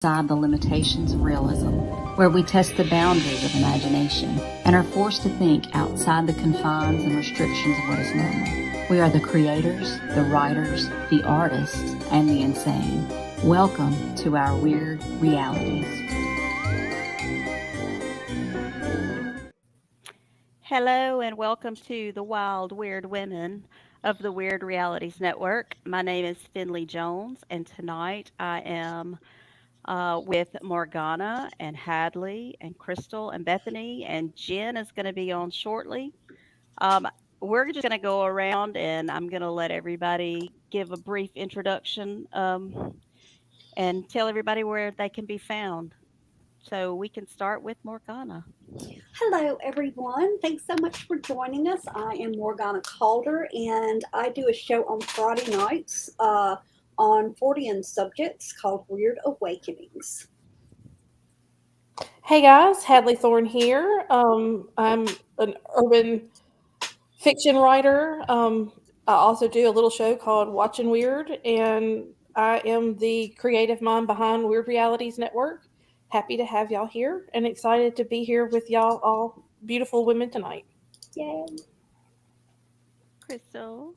outside the limitations of realism, where we test the boundaries of imagination and are forced to think outside the confines and restrictions of what is normal. We are the creators, the writers, the artists, and the insane. Welcome to our Wyrd realities. Hello and welcome to the Wild Weird Women of the Wyrd Realities Network. My name is Finley Jones, and tonight I am with Morgana and Hadley and Crystal and Bethany, and Jen is going to be on shortly. Um, we're just going to go around and I'm going to let everybody give a brief introduction and tell everybody where they can be found. So we can start with Morgana. Hello, everyone. Thanks so much for joining us. I am Morgana Calder, and I do a show on Friday nights on Freudian subjects called Weird Awakenings. Hey guys, Hadley Thorne here. I'm an urban fiction writer. I also do a little show called Watching Weird, and I am the creative mind behind Wyrd Realities Network. Happy to have y'all here and excited to be here with y'all, all beautiful women tonight. Yay. Crystal.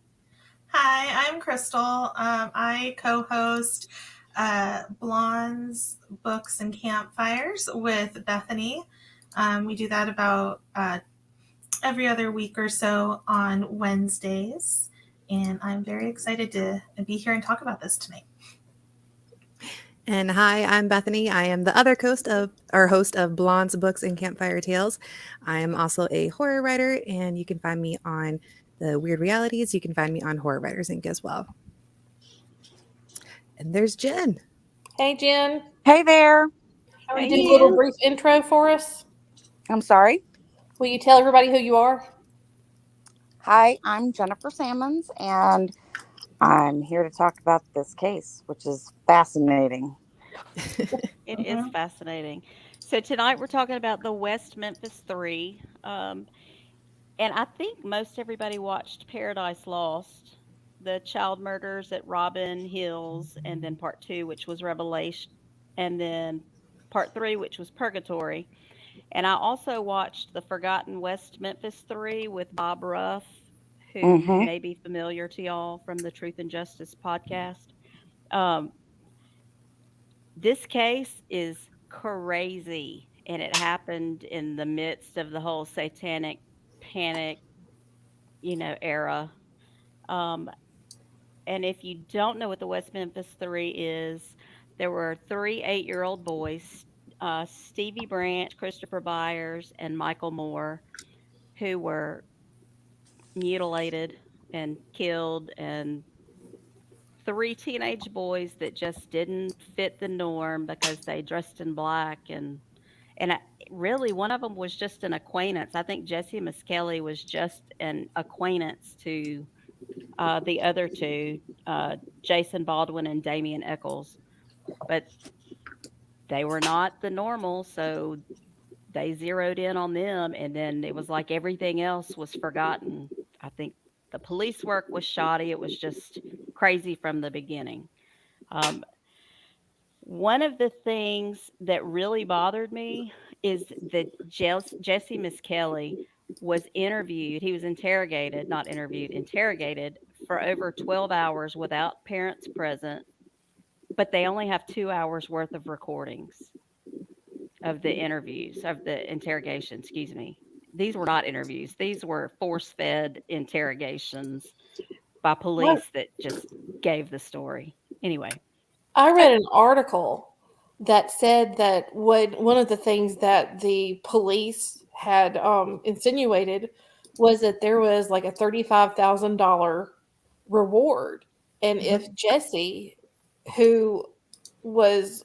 Hi, I'm Crystal. I co-host Blondes, Books, and Campfires with Bethany. We do that about every other week or so on Wednesdays. And I'm very excited to be here and talk about this tonight. And hi, I'm Bethany. I am the other host of Blondes, Books, and Campfire Tales. I am also a horror writer, and you can find me on the Wyrd Realities. You can find me on Horror Writers Inc. as well. And there's Jen. Hey Jen. Hey there. Will you do a little brief intro for us? I'm sorry. Will you tell everybody who you are? Hi, I'm Jennifer Sammons, and I'm here to talk about this case, which is fascinating. It is fascinating. So tonight we're talking about the West Memphis 3. And I think most everybody watched Paradise Lost, the child murders at Robin Hills, and then part 2, which was Revelation, and then part 3, which was Purgatory. And I also watched the Forgotten West Memphis 3 with Bob Ruff, who may be familiar to y'all from the Truth and Justice podcast. This case is crazy, and it happened in the midst of the whole Satanic Panic, era. And if you don't know what the West Memphis 3 is, there were 3 8-year-old boys, Stevie Branch, Christopher Byers, and Michael Moore, who were mutilated and killed, and 3 teenage boys that just didn't fit the norm because they dressed in black, and really one of them was just an acquaintance. I think Jesse Miskelly was just an acquaintance to the other 2, Jason Baldwin and Damian Eccles, but they were not the normal, so they zeroed in on them, and then it was like everything else was forgotten. I think the police work was shoddy. It was just crazy from the beginning. One of the things that really bothered me is that Jesse Miskelly was interviewed. He was interrogated, not interviewed, interrogated for over 12 hours without parents present, but they only have 2 hours worth of recordings of the interviews, of the interrogation, excuse me. These were not interviews. These were force-fed interrogations by police that just gave the story. Anyway. I read an article that said that one of the things that the police had insinuated was that there was like a $35,000 reward. And if Jesse, who was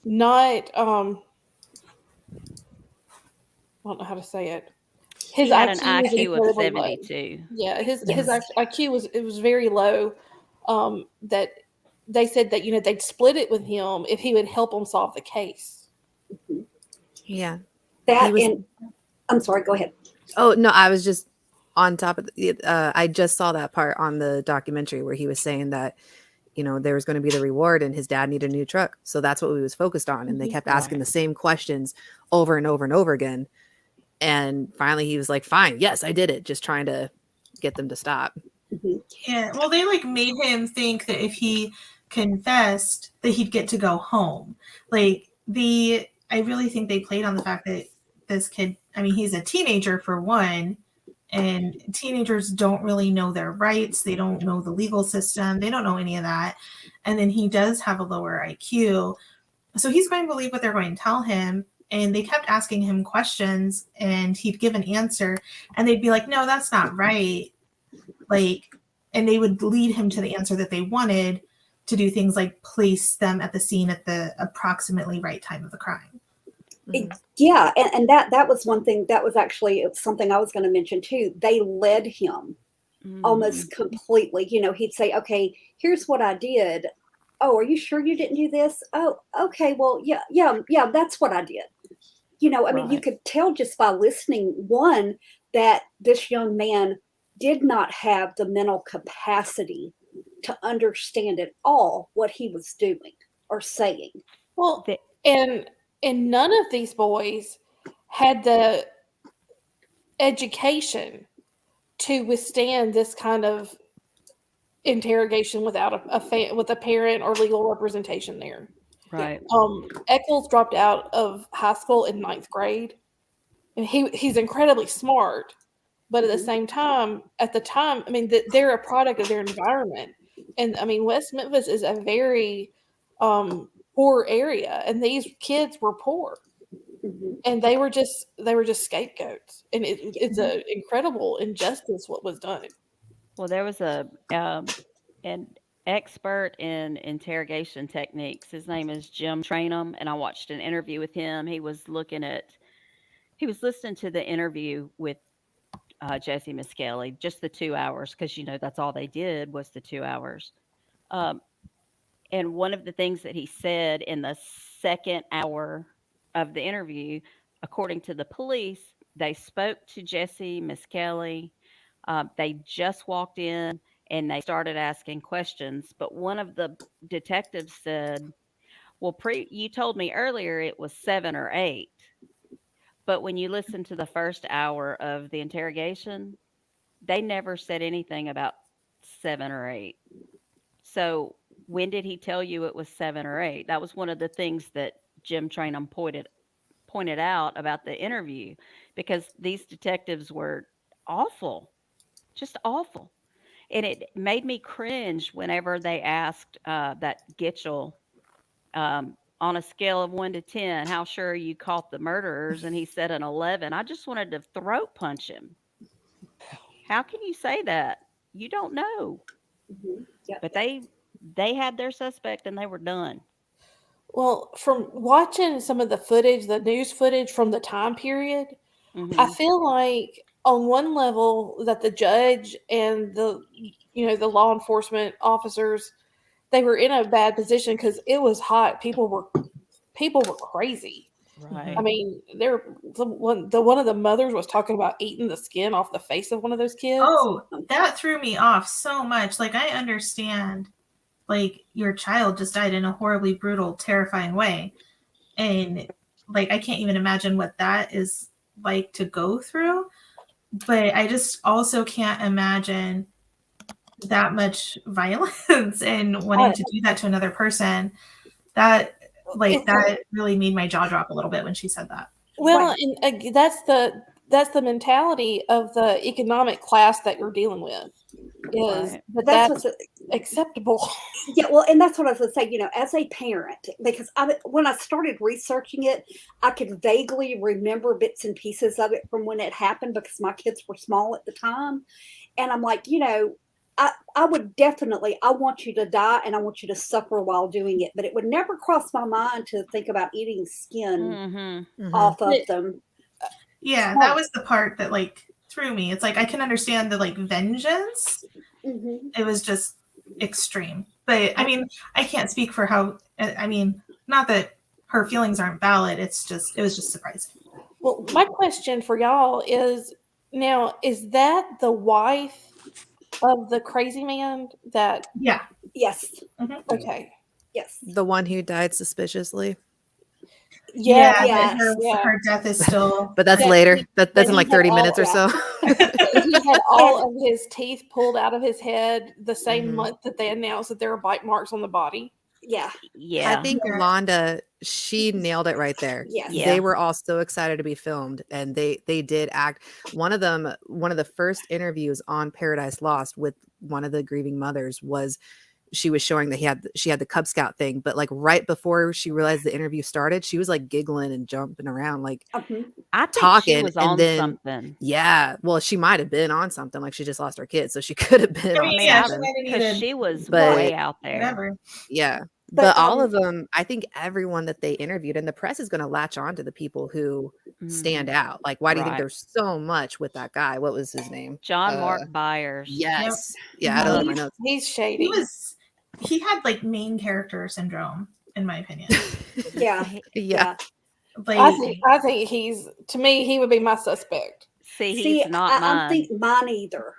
not, I don't know how to say it. He had an IQ of 72. Low. Yeah, his IQ was very low. That they said that they'd split it with him if he would help them solve the case. Yeah, I'm sorry. Go ahead. Oh no, I was just on top of I just saw that part on the documentary where he was saying that there was going to be the reward, and his dad needed a new truck. So that's what we was focused on. And they kept asking the same questions over and over and over again. And finally he was like, fine, yes, I did it. Just trying to get them to stop. Yeah, well, they like made him think that if he confessed that he'd get to go home. Like I really think they played on the fact that this kid, I mean, he's a teenager for one, and teenagers don't really know their rights. They don't know the legal system. They don't know any of that. And then he does have a lower IQ. So he's going to believe what they're going to tell him. And they kept asking him questions, and he'd give an answer, and they'd be like, no, that's not right. And they would lead him to the answer that they wanted to do things like place them at the scene at the approximately right time of the crime. Yeah, and that was one thing that was actually something I was going to mention too. They led him almost completely. He'd say, okay, here's what I did. Oh, are you sure you didn't do this? Oh, okay, well, yeah, that's what I did. I mean, you could tell just by listening, one, that this young man did not have the mental capacity to understand at all what he was doing or saying. Well, and none of these boys had the education to withstand this kind of interrogation without with a parent or legal representation there. Right. Eccles dropped out of high school in 9th grade, and he's incredibly smart. But at the same time, I mean, they're a product of their environment. And I mean, West Memphis is a very poor area, and these kids were poor. And they were just scapegoats. And it's an incredible injustice what was done. Well, there was an expert in interrogation techniques. His name is Jim Trainum, and I watched an interview with him. He was listening to the interview with Jesse Miskelly, just the 2 hours, because that's all they did was the 2 hours. And one of the things that he said in the second hour of the interview, according to the police, they spoke to Jesse Miskelly. They just walked in and they started asking questions. But one of the detectives said, well, you told me earlier it was 7 or 8. But when you listen to the first hour of the interrogation, they never said anything about 7 or 8. So when did he tell you it was 7 or 8? That was one of the things that Jim Trainum pointed out about the interview, because these detectives were awful, just awful. And it made me cringe whenever they asked that Gitchell, on a scale of 1 to 10, how sure you caught the murderers? And he said an 11. I just wanted to throat punch him. How can you say that? You don't know. Yep. But they had their suspect and they were done. Well, from watching some of the footage, the news footage from the time period, I feel like on one level that the judge and the law enforcement officers, they were in a bad position because it was hot. People were crazy. Right. I mean, one of the mothers was talking about eating the skin off the face of one of those kids. Oh, that threw me off so much. Like, I understand, like, your child just died in a horribly brutal, terrifying way. And, like, I can't even imagine what that is like to go through. But I just also can't imagine that much violence and wanting to do that to another person. That really made my jaw drop a little bit when she said that. Well, and that's the mentality of the economic class that you're dealing with. Is but that's acceptable. Yeah, well, and that's what I was going to say, as a parent, because when I started researching it, I could vaguely remember bits and pieces of it from when it happened because my kids were small at the time. And I'm like, I would definitely, I want you to die and I want you to suffer while doing it. But it would never cross my mind to think about eating skin off of them. Yeah, that was the part that threw me. It's like I can understand the vengeance. It was just extreme. But I mean, I can't speak for how. I mean, not that her feelings aren't valid. It was just surprising. Well, my question for y'all is now: is that the wife of the crazy man? That yeah. Yes. Okay. Yes. The one who died suspiciously. Yeah. Yes. Her death is still. But that's That later. he- That's that in he like had 30 all- minutes or yeah. so. He had all of his teeth pulled out of his head the same Mhm. month that they announced that there were bite marks on the body. Yeah. Yeah. I think Londa, she nailed it right there. Yes. Yeah. They were all so excited to be filmed, and they did act. One of the first interviews on Paradise Lost with one of the grieving mothers was she was showing that she had the Cub Scout thing, but like right before she realized the interview started, she was like giggling and jumping around, like Mhm. I think talking, she was and on then something. yeah, well, she might have been on something, like she just lost her kid, so she could have been I on mean, mean, yeah, something. she might have Because needed she was But- way out there. whatever. Yeah. But, But all of them, I think everyone that they interviewed, and the press is going to latch on to the people who stand out. Like, why do you think Right. there's so much with that guy? What was his name? John Mark Byers. Yes. Yeah, I don't know my notes. He's shady. He had like main character syndrome, in my opinion. Yeah. Yeah. Like, I think to me, he would be my suspect. See, See, he's not I mine. don't think mine either.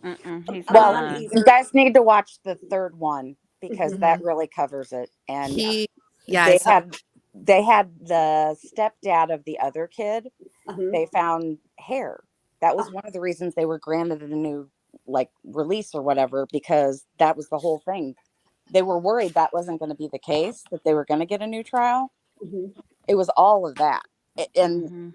He's Well, not mine. you guys need to watch the third one because Mhm. that really covers it. And they had the stepdad of the other kid. Mhm. They found hair. That was one of the reasons they were granted a new like release or whatever, because that was the whole thing. They were worried that wasn't going to be the case, that they were going to get a new trial. Mhm. It was all of that. And Mhm.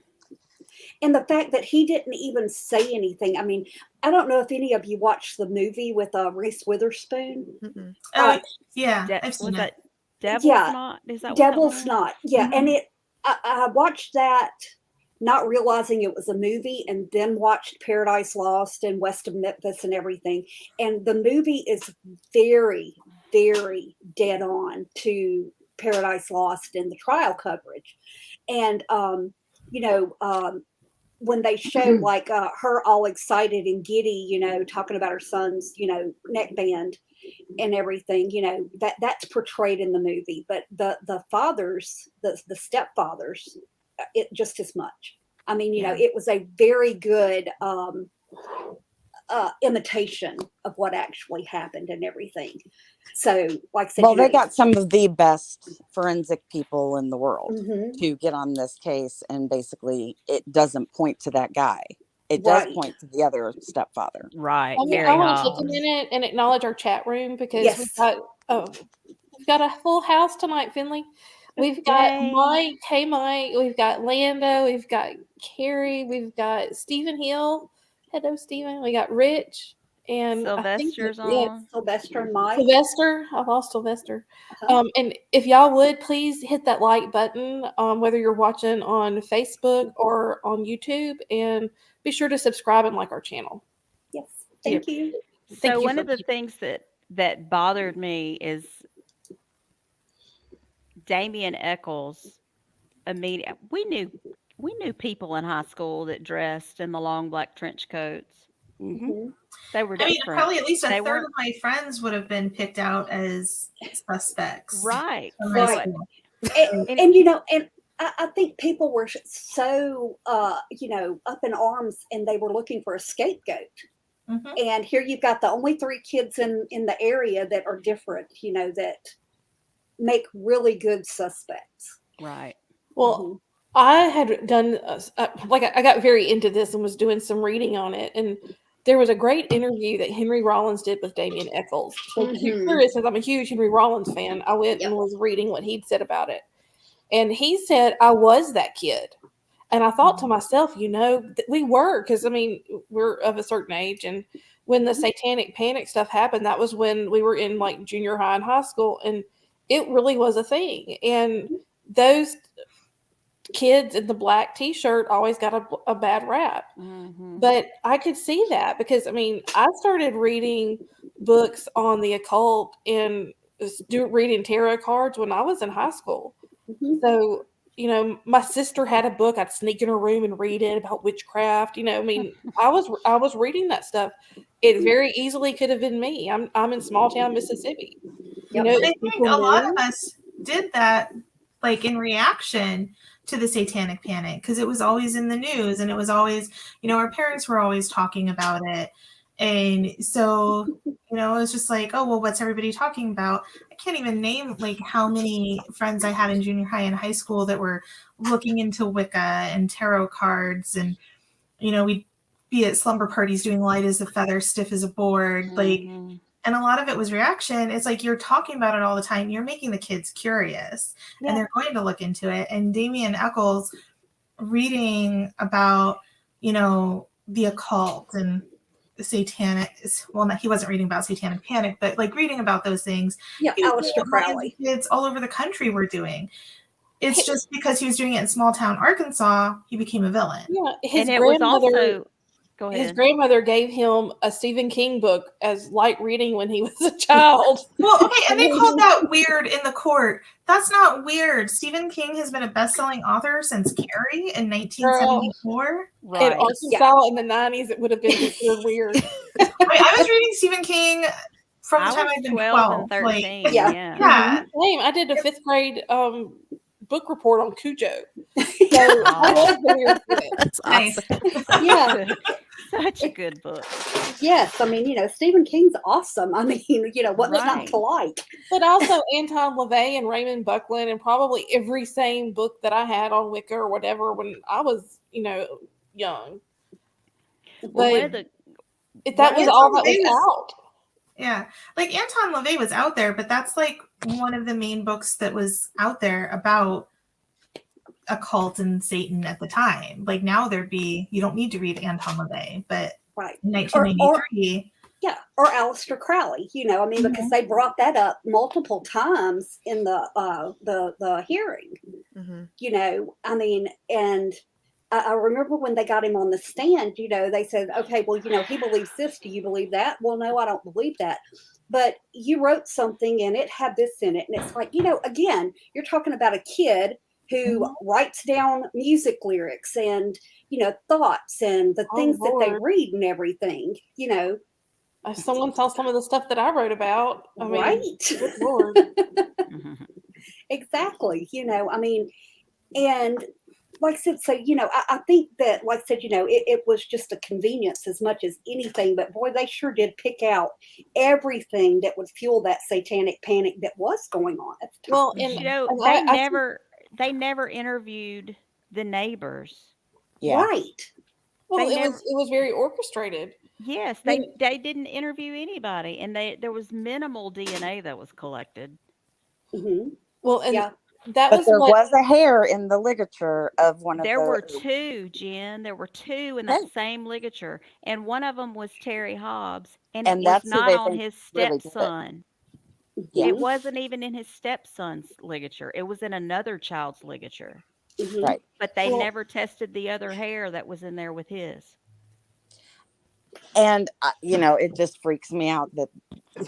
And the fact that he didn't even say anything. I mean, I don't know if any of you watched the movie with Reese Witherspoon. Mm-mm. yeah, De- I've was seen it. that Devil's Yeah. Knot? Is that Devil's what that Knot. Yeah. Mhm. And I watched that not realizing it was a movie, and then watched Paradise Lost and West of Memphis and everything. And the movie is very, very dead on to Paradise Lost and the trial coverage. And, when they show like her all excited and giddy, talking about her son's, neckband and everything, that's portrayed in the movie. But the fathers, the stepfathers, it just as much. I mean, Yeah. it was a very good imitation of what actually happened and everything. So, like I said, well, they got some of the best forensic people in the world Mhm. to get on this case. And basically, it doesn't point to that guy. It does Right. point to the other stepfather. Right. I Very want to take a Hobbs. minute and acknowledge our chat room because Yes. we've got a full house tonight, Finley. We've got Yay. Mike, hey Mike, we've got Lando, we've got Carrie, we've got Stephen Hill. Hello, Stephen. We got Rich and I think Sylvester's that's it. on. Sylvester and Mike. Sylvester, I lost Sylvester. Uh-huh. And if y'all would please hit that like button, whether you're watching on Facebook or on YouTube, and be sure to subscribe and like our channel. Yes. Thank you. Thank So you one for of the things that bothered me is Damien Eccles. We knew people in high school that dressed in the long black trench coats. Mhm. They were I mean, different. probably at least a They third weren't of my friends would have been picked out as suspects. right. from Right. high school. And I think people were so up in arms, and they were looking for a scapegoat. Mhm. And here you've got the only 3 kids in the area that are different, that make really good suspects. Right. Well, Mhm. I had done I got very into this and was doing some reading on it, and there was a great interview that Henry Rollins did with Damien Eccles. So if you're Mhm. curious, since I'm a huge Henry Rollins fan, I went and was reading what he'd said about it, and he said I was that kid, and I thought to myself, we were, because I mean we're of a certain age, and when the Satanic Panic stuff happened, that was when we were in like junior high and high school, and it really was a thing, and those kids in the black t-shirt always got a bad rap. Mhm. But I could see that because I mean I started reading books on the occult and reading tarot cards when I was in high school. Mhm. So my sister had a book. I'd sneak in her room and read it about witchcraft. I mean, I was reading that stuff. It very easily could have been me. I'm in small town Mississippi. Yep. I think a lot of us did that, like in reaction to the Satanic Panic, because it was always in the news, and it was always, our parents were always talking about it, And so, you know, it was just like, oh, well, what's everybody talking about? I can't even name like how many friends I had in junior high and high school that were looking into Wicca and tarot cards. And, you know, we'd be at slumber parties doing light as a feather, stiff as a board. Like, Mhm. and a lot of it was reaction. It's like you're talking about it all the time. You're making the kids curious and Yeah. they're going to look into it. And Damien Eccles reading about, you know, the occult and the satanic, well, he wasn't reading about Satanic Panic, but like reading about those things. Yeah, He was doing Aleister what millions Crowley. of kids all over the country were doing. It's just because he was doing it in small town Arkansas, he became a villain. Yeah, his And it was grandmother. also, go His ahead. grandmother gave him a Stephen King book as light reading when he was a child. Well, okay, and they called that weird in the court. That's not weird. Stephen King has been a best-selling author since Carrie in 1974. In Right. Arkansas in the 90s, it would have been considered weird. I mean, I was reading Stephen King from the I time was I'd been 12 12. and 13. Like, Yeah. Yeah. yeah. Same. I did a 5th grade book report on Cujo. So Oh. I was the weird kid. That's Nice. awesome. Yeah. Such a good book. Yes, I mean, you know, Stephen King's awesome. I mean, you know, what's not Right. to like? But also Anton LaVey and Raymond Buckland and probably every same book that I had on Wicca or whatever when I was, you know, young. Well, But one of the that was all that Anton LaVey was out. Yeah. Like Anton LaVey was out there, but that's like one of the main books that was out there about occult and Satan at the time. Like now you don't need to read Anton LaVey, but Right. in 1993. Yeah, or Aleister Crowley, you know, I mean, because they brought that up multiple times in the hearing, you know, I mean, and I remember when they got him on the stand, you know, they said, okay, well, you know, he believes this. Do you believe that? Well, no, I don't believe that. But you wrote something and it had this in it. And it's like, you know, again, you're talking about a kid who writes down music lyrics and, you know, thoughts and the things that they Lord. read and everything, you know. If someone saw some of the stuff that I wrote about, I mean, Right. good Lord. Exactly. You know, I mean, and like I said, so, you know, I think that, like I said, you know, it was just a convenience as much as anything, but boy, they sure did pick out everything that would fuel that satanic panic that was going on at the time. Well, and you know, they never interviewed the neighbors. Yeah. Right. well, they it never- was very orchestrated. Yes, When- they didn't interview anybody, and there was minimal DNA that was collected. Hmm. Well, and Yeah. that But was there what was a hair in the ligature of one of There the. were two, Jen. There were two in that Okay. same ligature, and one of them was Terry Hobbs, and And it was that's who not they on think his really did it. stepson. Yeah. It wasn't even in his stepson's ligature. It was in another child's ligature. Hmm. Right. But they Well- never tested the other hair that was in there with his. And, you know, it just freaks me out that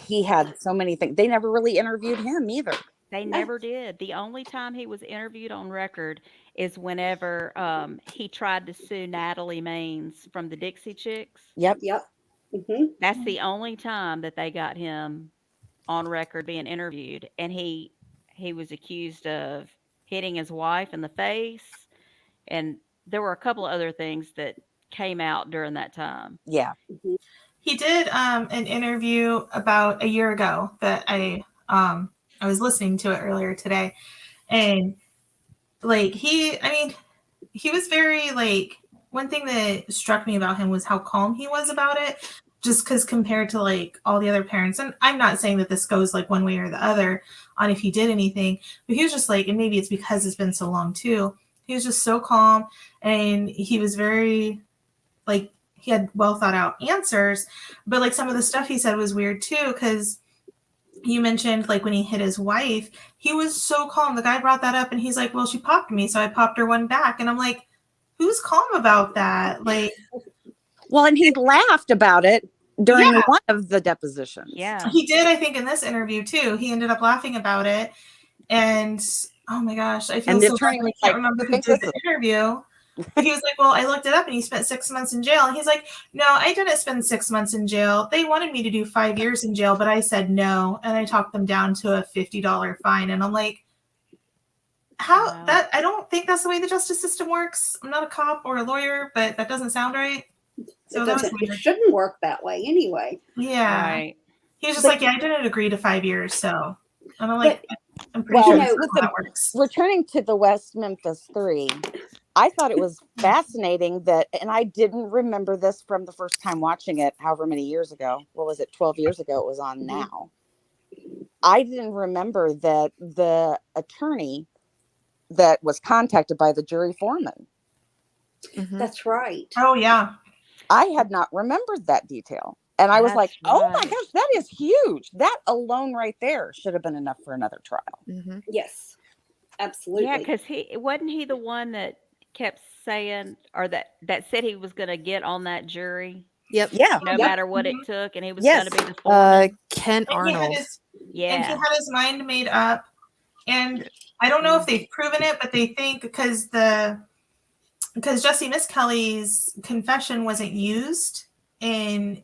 he had so many things. They never really interviewed him either. They never did. The only time he was interviewed on record is whenever he tried to sue Natalie Maines from the Dixie Chicks. Yep. Yep. Hmm. That's the only time that they got him on record being interviewed, and he was accused of hitting his wife in the face, and there were a couple of other things that came out during that time. Yeah. He did an interview about a year ago that I was listening to it earlier today, and like he was very like, one thing that struck me about him was how calm he was about it, just because compared to like all the other parents, and I'm not saying that this goes like one way or the other on if he did anything, but he was just like, and maybe it's because it's been so long too, he was just so calm, and he was very like, he had well thought out answers, but like some of the stuff he said was weird too, because you mentioned like when he hit his wife, he was so calm. The guy brought that up and he's like, well, she popped me, so I popped her one back. And I'm like, who's calm about that? Like, Well, and he laughed about it during Yeah. one of the depositions. Yeah. he did, I think, in this interview too. He ended up laughing about it. And oh my gosh, I feel And the so attorney bad. I was can't like, remember "I who think did this the is-" interview. But he was like, well, I looked it up and he spent 6 months in jail. And he's like, no, I didn't spend 6 months in jail. They wanted me to do 5 years in jail, but I said no. And I talked them down to a $50 fine. And I'm like, how Wow. that, I don't think that's the way the justice system works. I'm not a cop or a lawyer, but that doesn't sound right. So It that was doesn't. It weird. shouldn't work that way anyway. Yeah. Right. He was just But- like, yeah, I didn't agree to 5 years, so. And I'm like, I'm pretty Well, sure you that's know, not how that works. returning to the West Memphis 3, I thought it was fascinating that, and I didn't remember this from the first time watching it, however many years ago. What was it, 12 years ago it was on Mhm. now. I didn't remember that the attorney that was contacted by the jury foreman, Mhm. That's right. Oh, yeah. I had not remembered that detail. And I was like, That's oh my right. gosh, that is huge. That alone right there should have been enough for another trial. Mhm. Yes, absolutely. Yeah, because wasn't he the one that kept saying, or that said he was going to get on that jury Yep. Yeah. no Yep. matter what Mhm. it took, and he was Yes. going to be the foreman. Ken And he had Arnold. his and he Yeah. had his mind made up. And I don't know if they've proven it, but they think because Jesse Miss Kelly's confession wasn't used in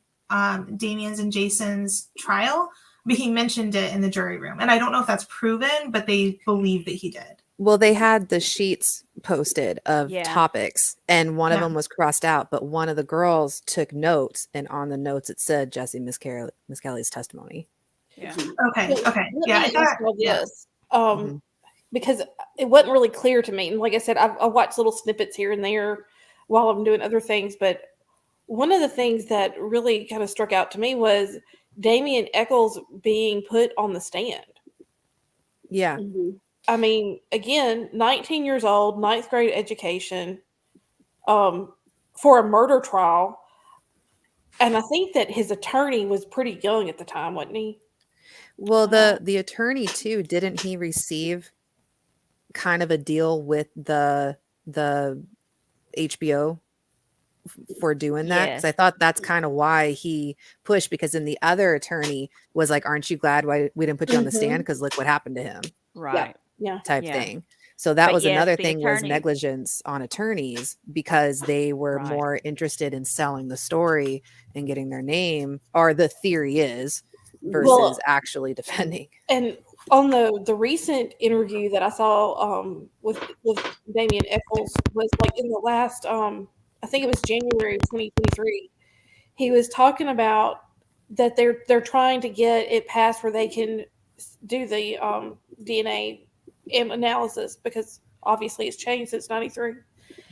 Damien's and Jason's trial, but he mentioned it in the jury room. And I don't know if that's proven, but they believe that he did. Well, they had the sheets posted of Yeah. topics, and one of Yeah. them was crossed out, but one of the girls took notes, and on the notes it said Jesse Miss Kelly's testimony. Yeah. Okay. So Okay. let Yeah. me I thought, ask all yeah. this, Mhm. because it wasn't really clear to me. And like I said, I watched little snippets here and there while I'm doing other things. But one of the things that really kind of struck out to me was Damien Eccles being put on the stand. Yeah. Mhm. I mean, again, 19 years old, ninth grade education, for a murder trial. And I think that his attorney was pretty young at the time, wasn't he? Well, the attorney too, didn't he receive kind of a deal with the HBO for doing that? Because I Yes. thought that's kind of why he pushed, because then the other attorney was like, aren't you glad why we didn't put you on the stand? Because look what happened to him, Right. Yeah. type Yeah. thing. So that But was yes, another the thing, was attorney. negligence on attorneys, because they were Right. more interested in selling the story and getting their name, or the theory is, versus Well, actually defending. and on the recent interview that I saw with Damien Eccles was like in the last I think it was January 2023. He was talking about that they're trying to get it passed where they can do the DNA analysis, because obviously it's changed since 93.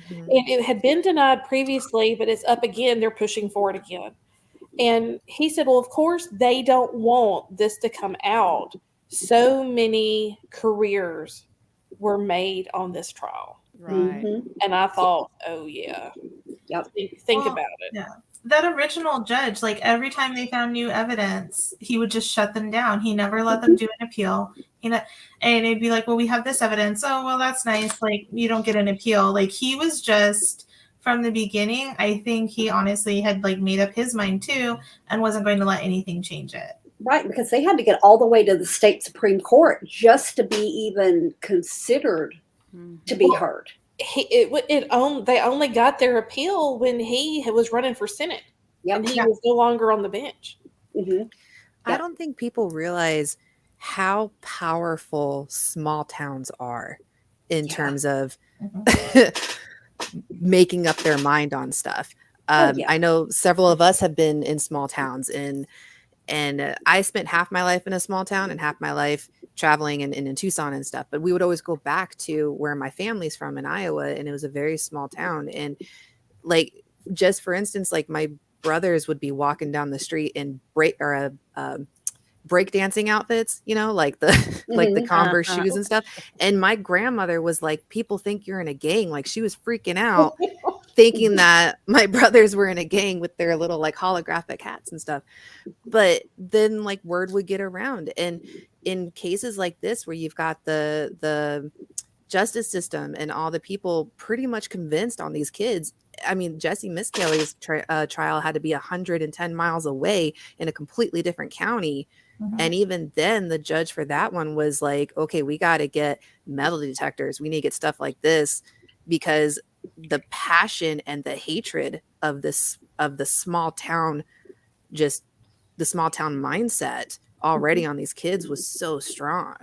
Mhm. And it had been denied previously, but it's up again. They're pushing for it again. And he said, well, of course, they don't want this to come out. So many careers were made on this trial. Right. Mhm. And I thought, oh, yeah. Yep. Think Well, about it. Yeah. That original judge, like every time they found new evidence, he would just shut them down. He never let them do an appeal. And it'd be like, well, we have this evidence. Oh, well, that's nice. Like, you don't get an appeal. Like, he was just from the beginning, I think he honestly had like made up his mind too and wasn't going to let anything change it. Right, because they had to get all the way to the state Supreme Court just to be even considered to be heard. They only got their appeal when he was running for Senate. Yep. And he Yeah. was no longer on the bench. Mm-hmm. I Yep. don't think people realize how powerful small towns are in Yeah. terms of Mhm. making up their mind on stuff. Yeah. I know several of us have been in small towns, and I spent half my life in a small town and half my life traveling and in Tucson and stuff. But we would always go back to where my family's from in Iowa, and it was a very small town. And like, just for instance, like my brothers would be walking down the street in break dancing outfits, like the like the Mhm. Converse shoes and stuff. And my grandmother was like, people think you're in a gang. Like, she was freaking out thinking that my brothers were in a gang with their little like holographic hats and stuff. But then like word would get around, and in cases like this where you've got the justice system and all the people pretty much convinced on these kids. I mean, Jesse Miss Kelly's trial had to be 110 miles away in a completely different county. Mhm. And even then, the judge for that one was like, okay, we got to get metal detectors. We need to get stuff like this, because the passion and the hatred of the small town, just the small town mindset already on these kids was so strong.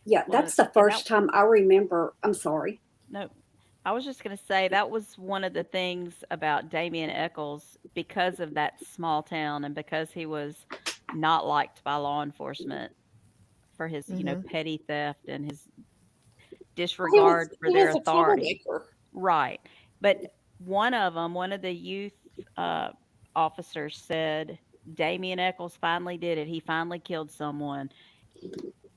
Yeah, Well, that's the and first time I remember. I'm sorry. No, I was just going to say that was one of the things about Damien Eccles because of that small town and because he was not liked by law enforcement for his, Hmm. petty theft and his He was disregard for he their was a authority. troublemaker. Right. But one of the youth uh, officers said Damien Eccles finally did it. He finally killed someone.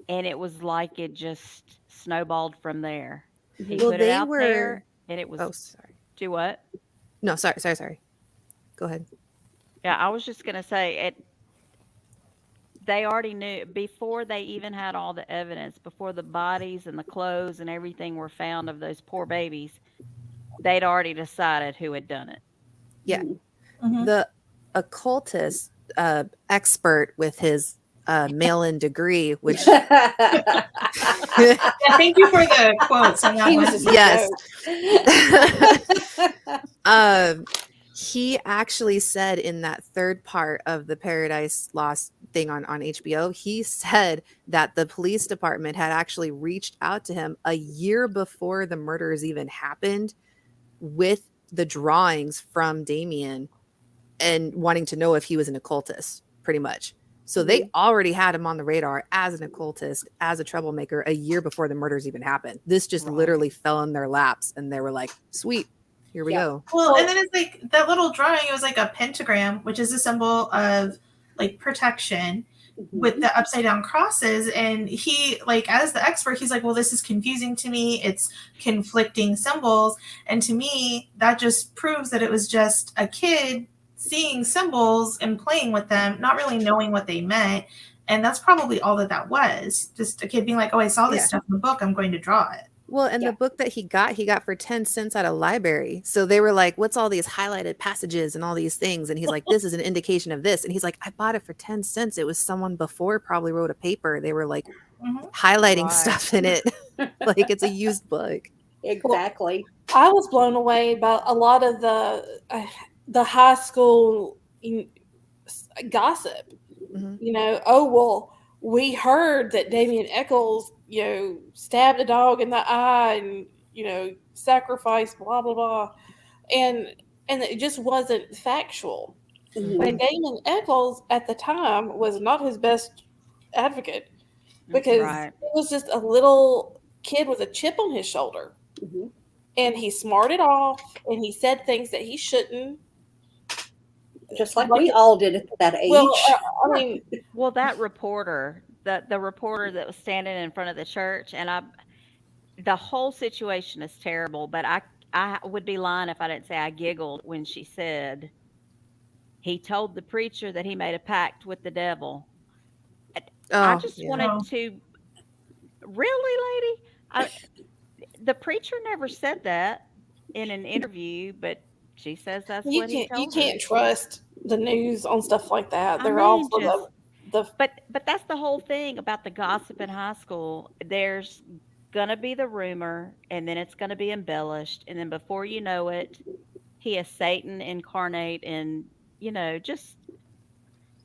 And it was like it just snowballed from there. He Mhm. Well, put it they out were. there and it Oh, was sorry. do what? No, sorry. Go ahead. Yeah, I was just gonna say it. They already knew before they even had all the evidence, before the bodies and the clothes and everything were found of those poor babies. They'd already decided who had done it. Yeah, Mhm. Hmm. the occultist expert with his mail-in degree, which Yeah, thank you for the quotes on that He was one. just a yes, joke. um, he actually said in that third part of the Paradise Lost thing on HBO, he said that the police department had actually reached out to him a year before the murders even happened with the drawings from Damien and wanting to know if he was an occultist, pretty much. So they Mhm. already had him on the radar as an occultist, as a troublemaker a year before the murders even happened. This just Right. literally fell in their laps and they were like, sweet, here we Yep. go. Well, and Well, then it's like that little drawing, it was like a pentagram, which is a symbol of like protection with Mhm. the upside down crosses. And he, like, as the expert, he's like, well, this is confusing to me. It's conflicting symbols. And to me, that just proves that it was just a kid seeing symbols and playing with them, not really knowing what they meant. And that's probably all that that was. Just a kid being like, oh, I saw this Yeah. stuff in the book. I'm going to draw it. Well, and Yeah. the book that he got for 10 cents at a library. So they were like, what's all these highlighted passages and all these things? And he's like, this is an indication of this. And he's like, I bought it for 10 cents. It was someone before probably wrote a paper. They were like Hmm. highlighting Right. stuff in it. Like it's a used book. well, Exactly. I was blown away by a lot of the high school gossip. Mhm. Oh well, we heard that Damien Eccles, stabbed a dog in the eye and sacrificed blah blah blah, and it just wasn't factual. Mhm. And Mhm. Damien Eccles at the time was not his best advocate because Right. he was just a little kid with a chip on his shoulder, Mhm. and he smarted off and he said things that he shouldn't. Just like Like, we all did at that well, age. I mean, Well, that reporter, the reporter that was standing in front of the church, and the whole situation is terrible. But I would be lying if I didn't say I giggled when she said he told the preacher that he made a pact with the devil. I Oh, just yeah. wanted Oh. to really, lady. The preacher never said that in an interview, but she says that's you what he can't you told her. can't trust the news on stuff like that. I They're all mean, full just of the but that's the whole thing about the gossip in high school. There's gonna be the rumor, and then it's gonna be embellished, and then before you know it, he is Satan incarnate, and just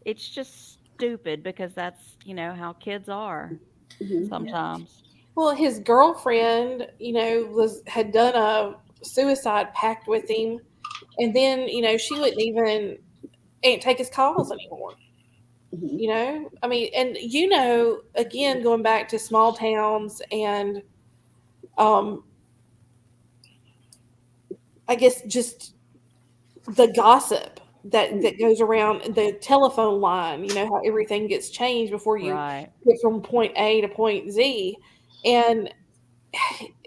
it's just stupid because that's how kids are Mhm. sometimes. well, his girlfriend, was had done a suicide pact with him, and then she wouldn't even ain't take his calls anymore. Mhm. I mean, and again, going back to small towns and um, I guess just the gossip that goes around the telephone line. How everything gets changed before you Right. get from point A to point Z, and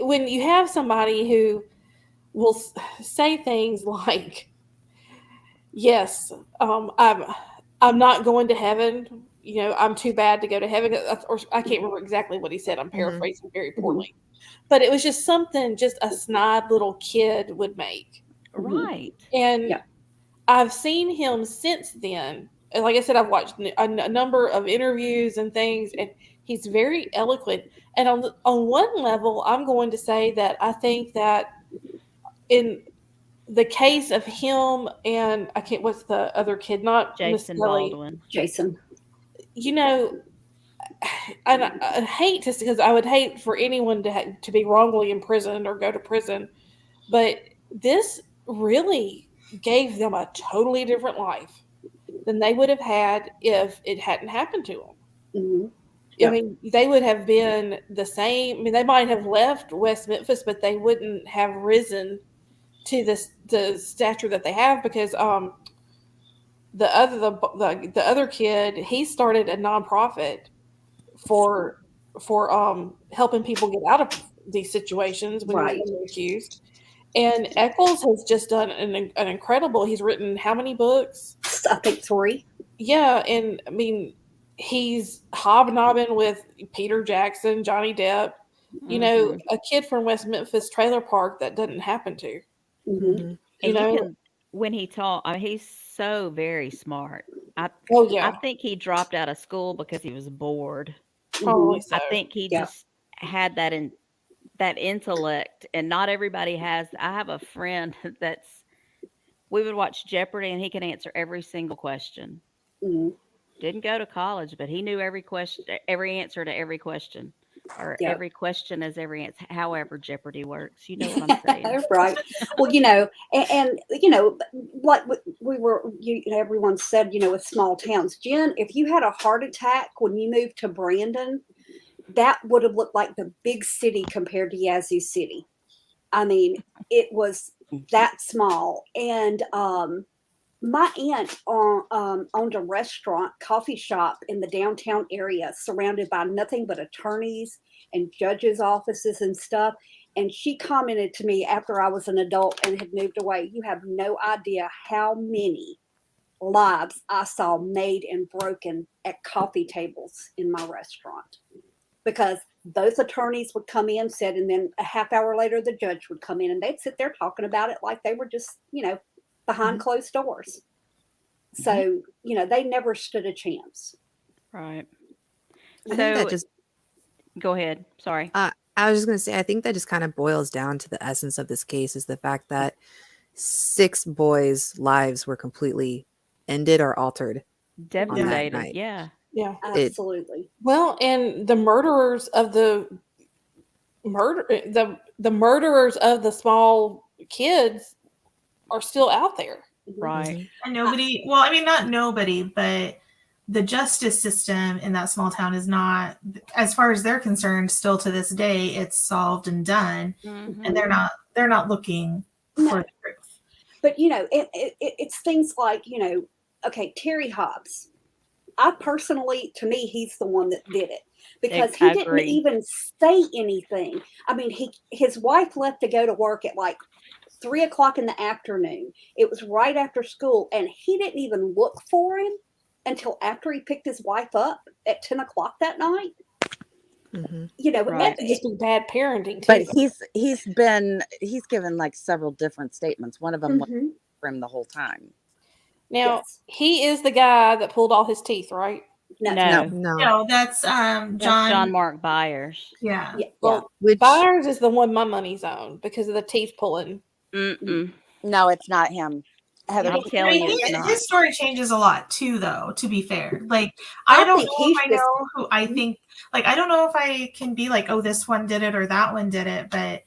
when you have somebody who will say things like, "Yes, I'm not going to heaven. I'm too bad to go to heaven," or I can't remember exactly what he said. I'm Mhm. paraphrasing very Mhm. poorly, but it was just something just a snide little kid would make, Mhm. Right. and Yeah. I've seen him since then. And like I said, I've watched a number of interviews and things, and he's very eloquent. And on one level, I'm going to say that I think that in the case of him and I can't what's the other kid, not Miss Jason Kelly, Baldwin. Jason. you know, and I hate to because I would hate for anyone to be wrongly imprisoned or go to prison, But this really gave them a totally different life than they would have had if it hadn't happened to them. Hmm. I Yeah. mean, they would have been the same. I mean, they might have left West Memphis, but they wouldn't have risen to the stature that they have because the other kid, he started a nonprofit for helping people get out of these situations when Right. they're accused. And Eccles has just done an incredible. He's written how many books? I think 3. Yeah, and I mean, he's hobnobbing with Peter Jackson, Johnny Depp. You know, Mhm. a kid from West Memphis trailer park that doesn't happen to. Hmm. Mhm. You And you know, can when he taught, I mean, he's so very smart. I oh I yeah, think he dropped out of school because he was bored. probably so. I think he Yeah. just had that intellect, and not everybody has. I have a friend that's we would watch Jeopardy, and he can answer every single question. Hmm. Didn't go to college, but he knew every question, every answer to every question, or Yeah. every question is every answer. However, Jeopardy works. You know what I'm saying? Right. Well, and like everyone said, with small towns, Jen, if you had a heart attack when you moved to Brandon, that would have looked like the big city compared to Yazoo City. I mean, it was that small. And my aunt owned a restaurant, coffee shop in the downtown area, surrounded by nothing but attorneys and judges' offices and stuff. And she commented to me after I was an adult and had moved away, "You have no idea how many lives I saw made and broken at coffee tables in my restaurant." Because both attorneys would come in, said, and then a half hour later, the judge would come in and they'd sit there talking about it like they were just, behind Mhm. closed doors. So, they never stood a chance. Right. I think that So just go ahead. Sorry. I was just going to say, I think that just kind of boils down to the essence of this case is the fact that 6 boys' lives were completely ended or altered on that Devastated. night. Yeah. Yeah. It Absolutely. Well, and the murderers of the murderers of the small kids are still out there. Mhm. Right. Mhm. And nobody, well, I mean, not nobody, but the justice system in that small town is not, as far as they're concerned, still to this day, it's solved and done. Mhm. And they're not looking No. for the truth. But, it's things like, okay, Terry Hobbs. To me, he's the one that did it because he didn't Agree. even say anything. I mean, his wife left to go to work at like 3 o'clock in the afternoon. It was right after school, and he didn't even look for him until after he picked his wife up at 10 o'clock that night. Mhm. Right. That could just be bad parenting too. But he's given like several different statements. One of them was Mm-hmm. for him the whole time. Now Yes. he is the guy that pulled all his teeth, right? No. No. No. No, that's That's John. John Mark Byers. Yeah. Yeah. Well, Which Byers is the one my money's on because of the teeth pulling. Mm-mm. No, it's not him. Heather, I'm I telling you, think it's not. His story changes a lot too, though, to be fair. Like, I I don't think know he's if I just- know who I think, like, I don't know if I can be like, oh, this one did it or that one did it, but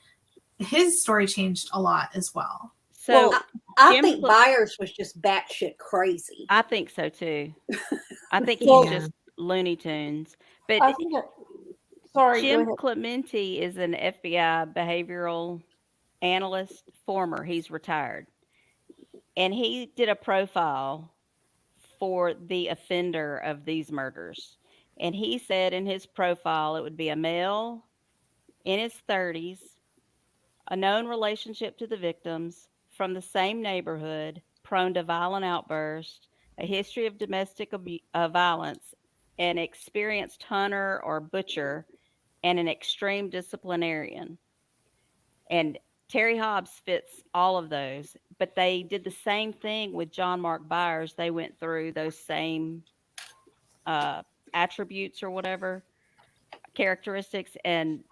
his story changed a lot as well. So Well, I Jim think Cl- Byers was just batshit crazy. I think so too. I think he's Well- just Looney Tunes. But I think that, sorry, go Jim ahead. Clementi is an FBI behavioral analyst, former. He's retired. And he did a profile for the offender of these murders. And he said in his profile it would be a male in his 30s, a known relationship to the victims, from the same neighborhood, prone to violent outbursts, a history of domestic violence, an experienced hunter or butcher, and an extreme disciplinarian. And Terry Hobbs fits all of those, but they did the same thing with John Mark Byers. They went through those same uh, attributes or whatever characteristics, and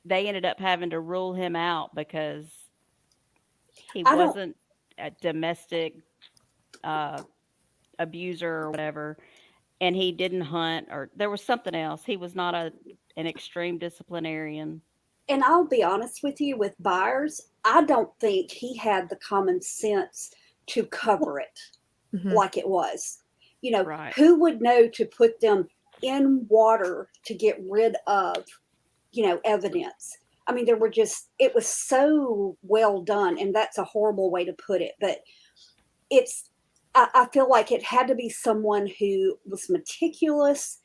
they ended up having to rule him out because he I don't. wasn't a domestic uh, abuser or whatever, and he didn't hunt, or there was something else. He was not an extreme disciplinarian. And I'll be honest with you, with Byers, I don't think he had the common sense to cover it Mhm. like it was. You know, Right. who would know to put them in water to get rid of, evidence? I mean, it was so well done, and that's a horrible way to put it, but I feel like it had to be someone who was meticulous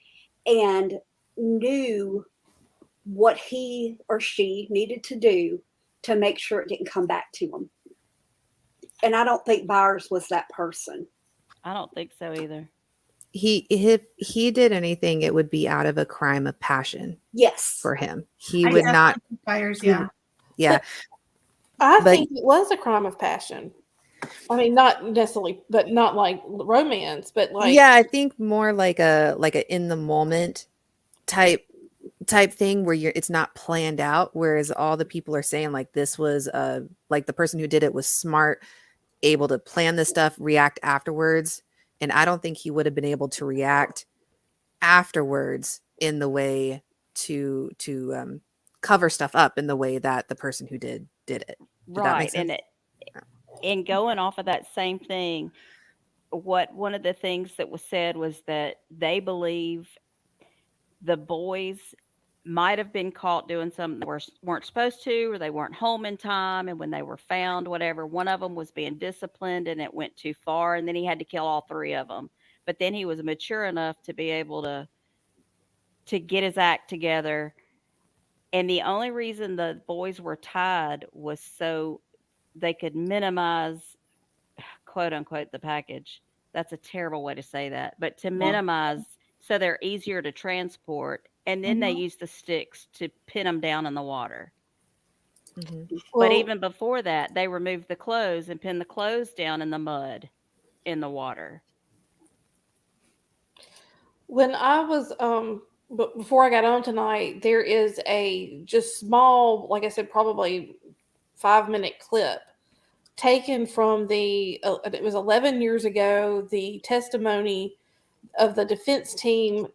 and knew what he or she needed to do to make sure it didn't come back to them. And I don't think Byers was that person. I don't think so either. If he did anything, it would be out of a crime of passion Yes. for him. He I would not. definitely think Byers, he- yeah. Yeah. I But- think it was a crime of passion. I mean, not necessarily, but not like romance, but like Yeah, I think more like a in the moment type thing where it's not planned out, whereas all the people are saying like this was like the person who did it was smart, able to plan this stuff, react afterwards, and I don't think he would have been able to react afterwards in the way to cover stuff up in the way that the person who did it. Did that make Right. sense? And going off of that same thing, one of the things that was said was that they believe the boys might have been caught doing something they weren't supposed to, or they weren't home in time, and when they were found, whatever, one of them was being disciplined and it went too far, and then he had to kill all three of them. But then he was mature enough to be able to get his act together, and the only reason the boys were tied was so they could minimize, quote unquote, the package. That's a terrible way to say that, but to minimize so they're easier to transport. And then they use the sticks to pin them down in the water. Mhm. But well, even before that, they removed the clothes and pinned the clothes down in the mud in the water. when I was but before I got on tonight, there is a just small, like I said, probably 5-minute clip taken from it was 11 years ago, the testimony of the defense team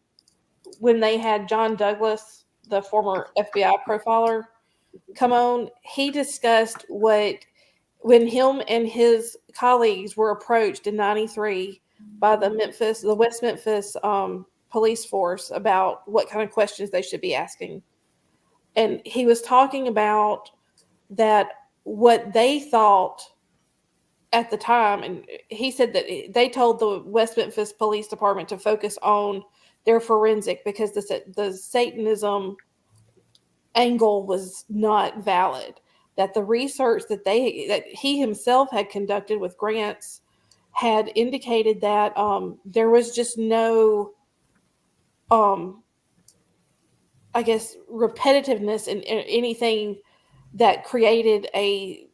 when they had John Douglas, the former FBI profiler, come on. He discussed when him and his colleagues were approached in '93 by the West Memphis police force about what kind of questions they should be asking. And he was talking about that what they thought at the time, and he said that they told the West Memphis Police Department to focus on their forensic because the Satanism angle was not valid. That the research that he himself had conducted with grants had indicated that there was just no, I guess, repetitiveness in anything that created a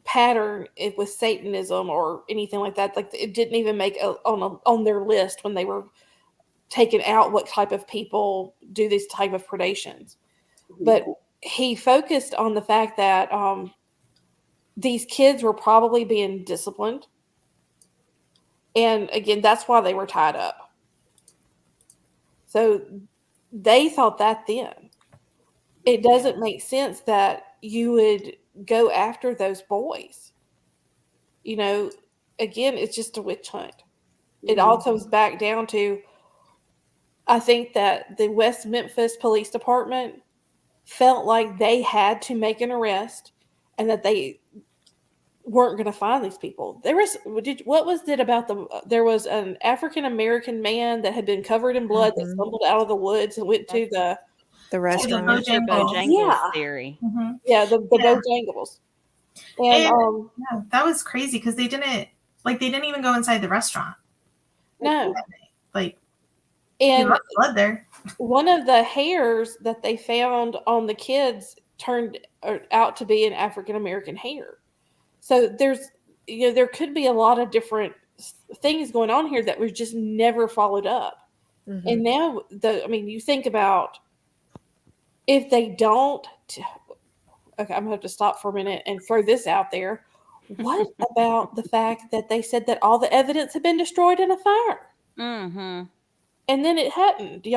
pattern with Satanism or anything like that. Like it didn't even make on their list when they were taking out what type of people do these type of predations. But he focused on the fact that these kids were probably being disciplined. And again, that's why they were tied up. So they thought that then. It doesn't make sense that you would go after those boys. You know, again, it's just a witch hunt. It all comes back down to, I think that the West Memphis Police Department felt like they had to make an arrest and that they weren't going to find these people. What was it about there was an African American man that had been covered in blood that stumbled out of the woods and went to The restaurant. Mr. Bojangles Yeah. theory. the Bojangles. And Yeah, that was crazy because they didn't even go inside the restaurant. no, Like, and lots of blood there. one of the hairs that they found on the kids turned out to be an African American hair. So there could be a lot of different things going on here that was just never followed up. Mhm. And now you think about if they don't. Okay, I'm going to have to stop for a minute and throw this out there. What about the fact that they said that all the evidence had been destroyed in a fire? Mm-hmm. And then it hadn't. Did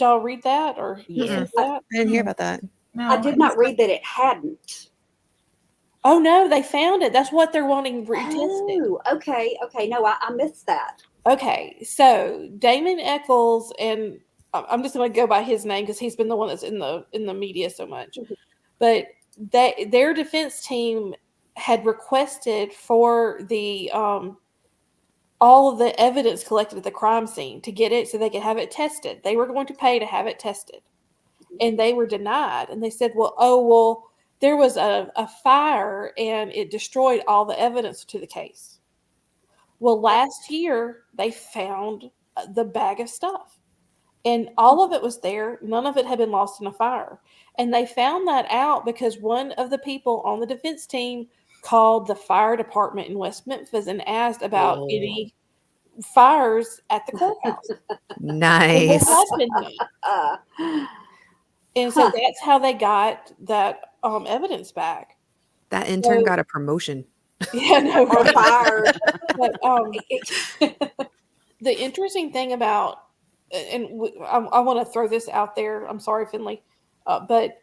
y'all read that or Yes. that? I didn't hear about that. No, I did not read that it hadn't. Oh no, they found it. That's what they're wanting retested. Oh, okay. No, I missed that. Okay, so Damon Eccles, and I'm just going to go by his name because he's been the one that's in the media so much. Mhm. But their defense team had requested for the all of the evidence collected at the crime scene to get it so they could have it tested. They were going to pay to have it tested, and they were denied. And they said, well, there was a fire and it destroyed all the evidence to the case. Well, last year they found the bag of stuff, and all of it was there. None of it had been lost in a fire. And they found that out because one of the people on the defense team called the fire department in West Memphis and asked about any fires at the courthouse. Nice. And there had been none. And so Huh. that's how they got that evidence back. That intern So- got a promotion. Yeah, no, Or right. fired. But the interesting thing about, and I want to throw this out there, I'm sorry, Finley, but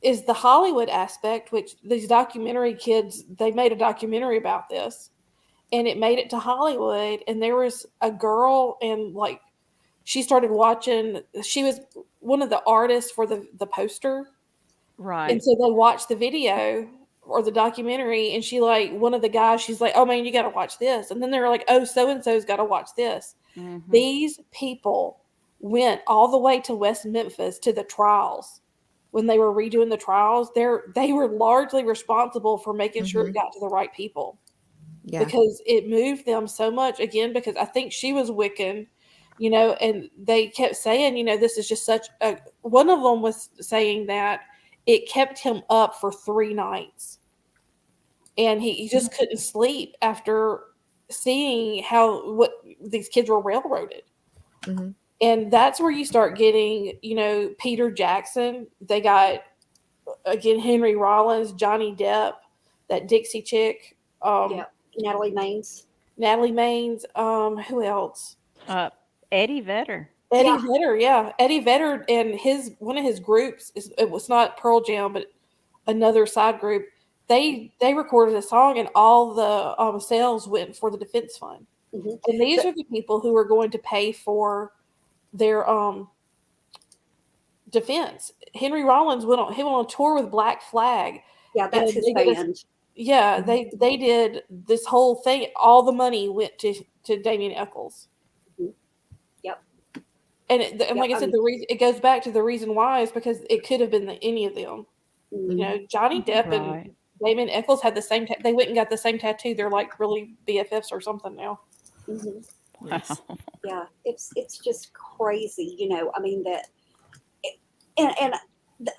is the Hollywood aspect, which these documentary kids, they made a documentary about this, and it made it to Hollywood, and there was a girl, and like, she started watching, she was one of the artists for the poster, Right. and so they watched the video or the documentary, and she like, one of the guys, she's like, oh man, you got to watch this. And then they were like, oh, so-and-so's got to watch this. Mhm. These people went all the way to West Memphis to the trials. When they were redoing the trials, they were largely responsible for making sure it got to the right people. Yeah. Because it moved them so much, again, because I think she was Wiccan, you know, and they kept saying, you know, this is just such a, one of them was saying that it kept him up for 3 nights. And he just couldn't sleep after seeing what these kids were railroaded. Mhm. And that's where you start getting, you know, Peter Jackson. They got, again, Henry Rollins, Johnny Depp, that Dixie chick, Yeah. Natalie Maines. Natalie Maines, who else? Eddie Vedder. Eddie Yeah. Vedder, yeah. Eddie Vedder and one of his groups, it was not Pearl Jam, but another side group. They recorded a song, and all the sales went for the defense fund. Mhm. And these are the people who are going to pay for their defense. Henry Rollins went on a tour with Black Flag. Yeah, that's And his they did band. Yeah, they did this whole thing. All the money went to Damien Eccles. Mhm. Yep. And like I said, the reason it goes back to the reason why is because it could have been any of them. Mhm. You know, Johnny Depp and Right. Damien Eccles had the same. They went and got the same tattoo. They're like really BFFs or something now. Mhm. Wow. Yeah, it's just crazy, you know. I mean and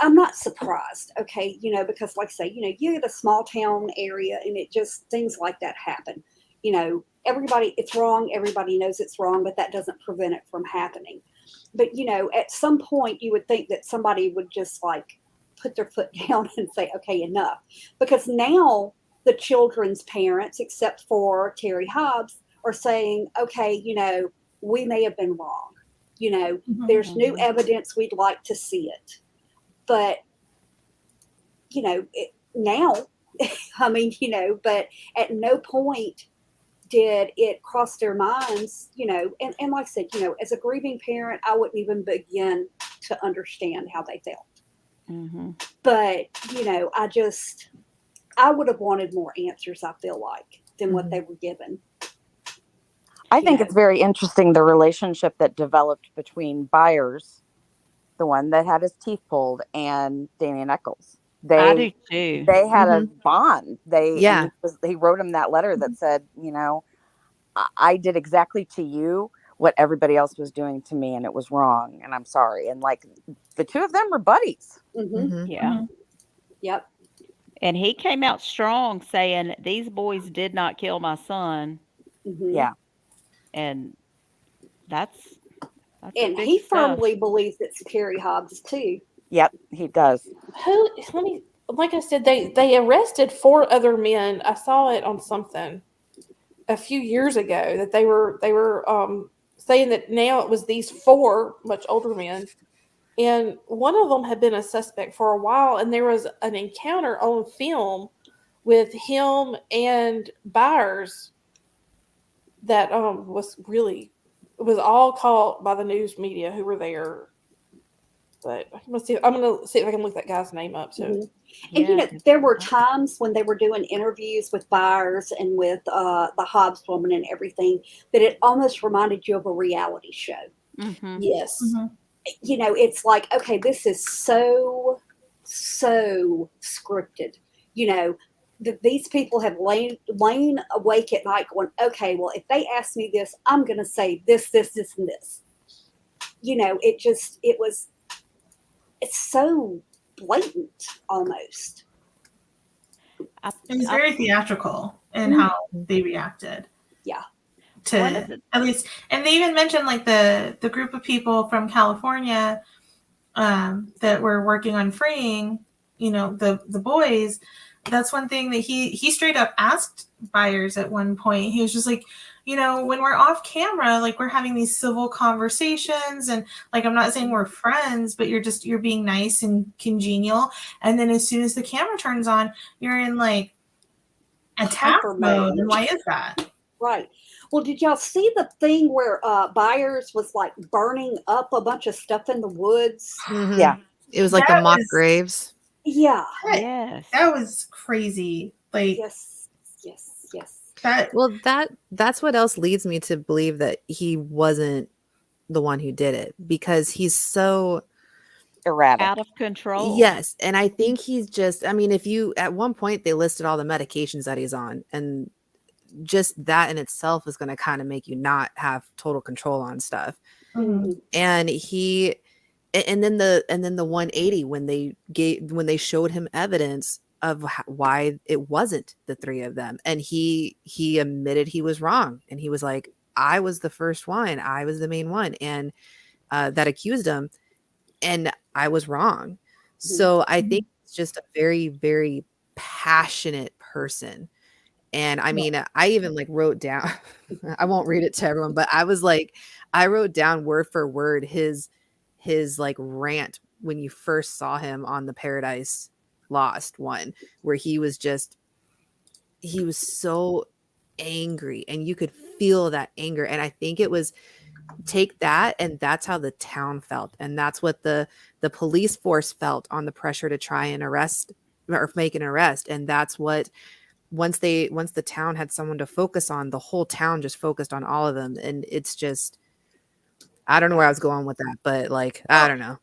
I'm not surprised, okay, you know, because like I say, you know, you're in a small town area, and it just things like that happen. You know, it's wrong. Everybody knows it's wrong, but that doesn't prevent it from happening. But you know, at some point, you would think that somebody would just like put their foot down and say, okay, enough, because now the children's parents, except for Terry Hobbs, are saying, okay, you know, we may have been wrong. You know, there's new evidence. We'd like to see it. But, you know, now, I mean, you know, but at no point did it cross their minds, you know, and like I said, you know, as a grieving parent, I wouldn't even begin to understand how they felt. Mm-hmm. But, you know, I would have wanted more answers, I feel like, than what they were given. I think Yeah. it's very interesting, the relationship that developed between Byers, the one that had his teeth pulled, and Damien Eccles. I do too. They had a bond. Yeah. He wrote him that letter that said, you know, I did exactly to you what everybody else was doing to me, and it was wrong, and I'm sorry. And like, the two of them were buddies. Mm-hmm. Yeah. Yep. And he came out strong saying, these boys did not kill my son. Mm-hmm. Yeah. And that's And big he stuff. firmly believes it's Terry Hobbs too. Yep, he does. Like I said, they arrested 4 other men. I saw it on something a few years ago that they were saying that now it was these 4 much older men and one of them had been a suspect for a while, and there was an encounter on film with him and Byers that it was all caught by the news media who were there. But I'm gonna see if I can look that guy's name up too. And Yeah, there were times when they were doing interviews with Byers and with the Hobbs woman and everything that it almost reminded you of a reality show. Mm-hmm. Yes. Mhm. It's like, okay, this is so scripted. These people have lain awake at night going, okay, well, if they ask me this, I'm going to say this, this, this, and this. It's so blatant almost. It was very theatrical in Mm. how they reacted. Yeah. One of To the- at least, and they even mentioned like the group of people from California that were working on freeing, the boys. That's one thing that he straight up asked Byers at one point. He was just like, when we're off camera, like we're having these civil conversations, and like I'm not saying we're friends, but you're being nice and congenial. And then as soon as the camera turns on, you're in like attack Hyper mode. mode. And why is that? Right. Well, did y'all see the thing where Byers was like burning up a bunch of stuff in the woods? Mhm. Yeah. It was like That the mock was- graves. Yeah. yes. That was crazy. Like Yes. that. Well, that's what else leads me to believe that he wasn't the one who did it, because he's so Erratic. Out of control. yes, and I think he's just, I mean, if you at one point they listed all the medications that he's on, and just that in itself is going to kind of make you not have total control on stuff. Mhm. And and then the 180 when they showed him evidence of why it wasn't the three of them, and he admitted he was wrong, and he was like, I was the first one, I was the main one, and that accused him, and I was wrong. So I think it's just a very, very passionate person. And I mean, I even like wrote down, I won't read it to everyone, but I was like, I wrote down word for word his like rant when you first saw him on the Paradise Lost one, where he was so angry, and you could feel that anger. And I think it was, take that, and that's how the town felt, and that's what the police force felt on the pressure to try and arrest or make an arrest. And that's what, once the town had someone to focus on, the whole town just focused on all of them. And it's just, I don't know where I was going with that, but like, I don't know.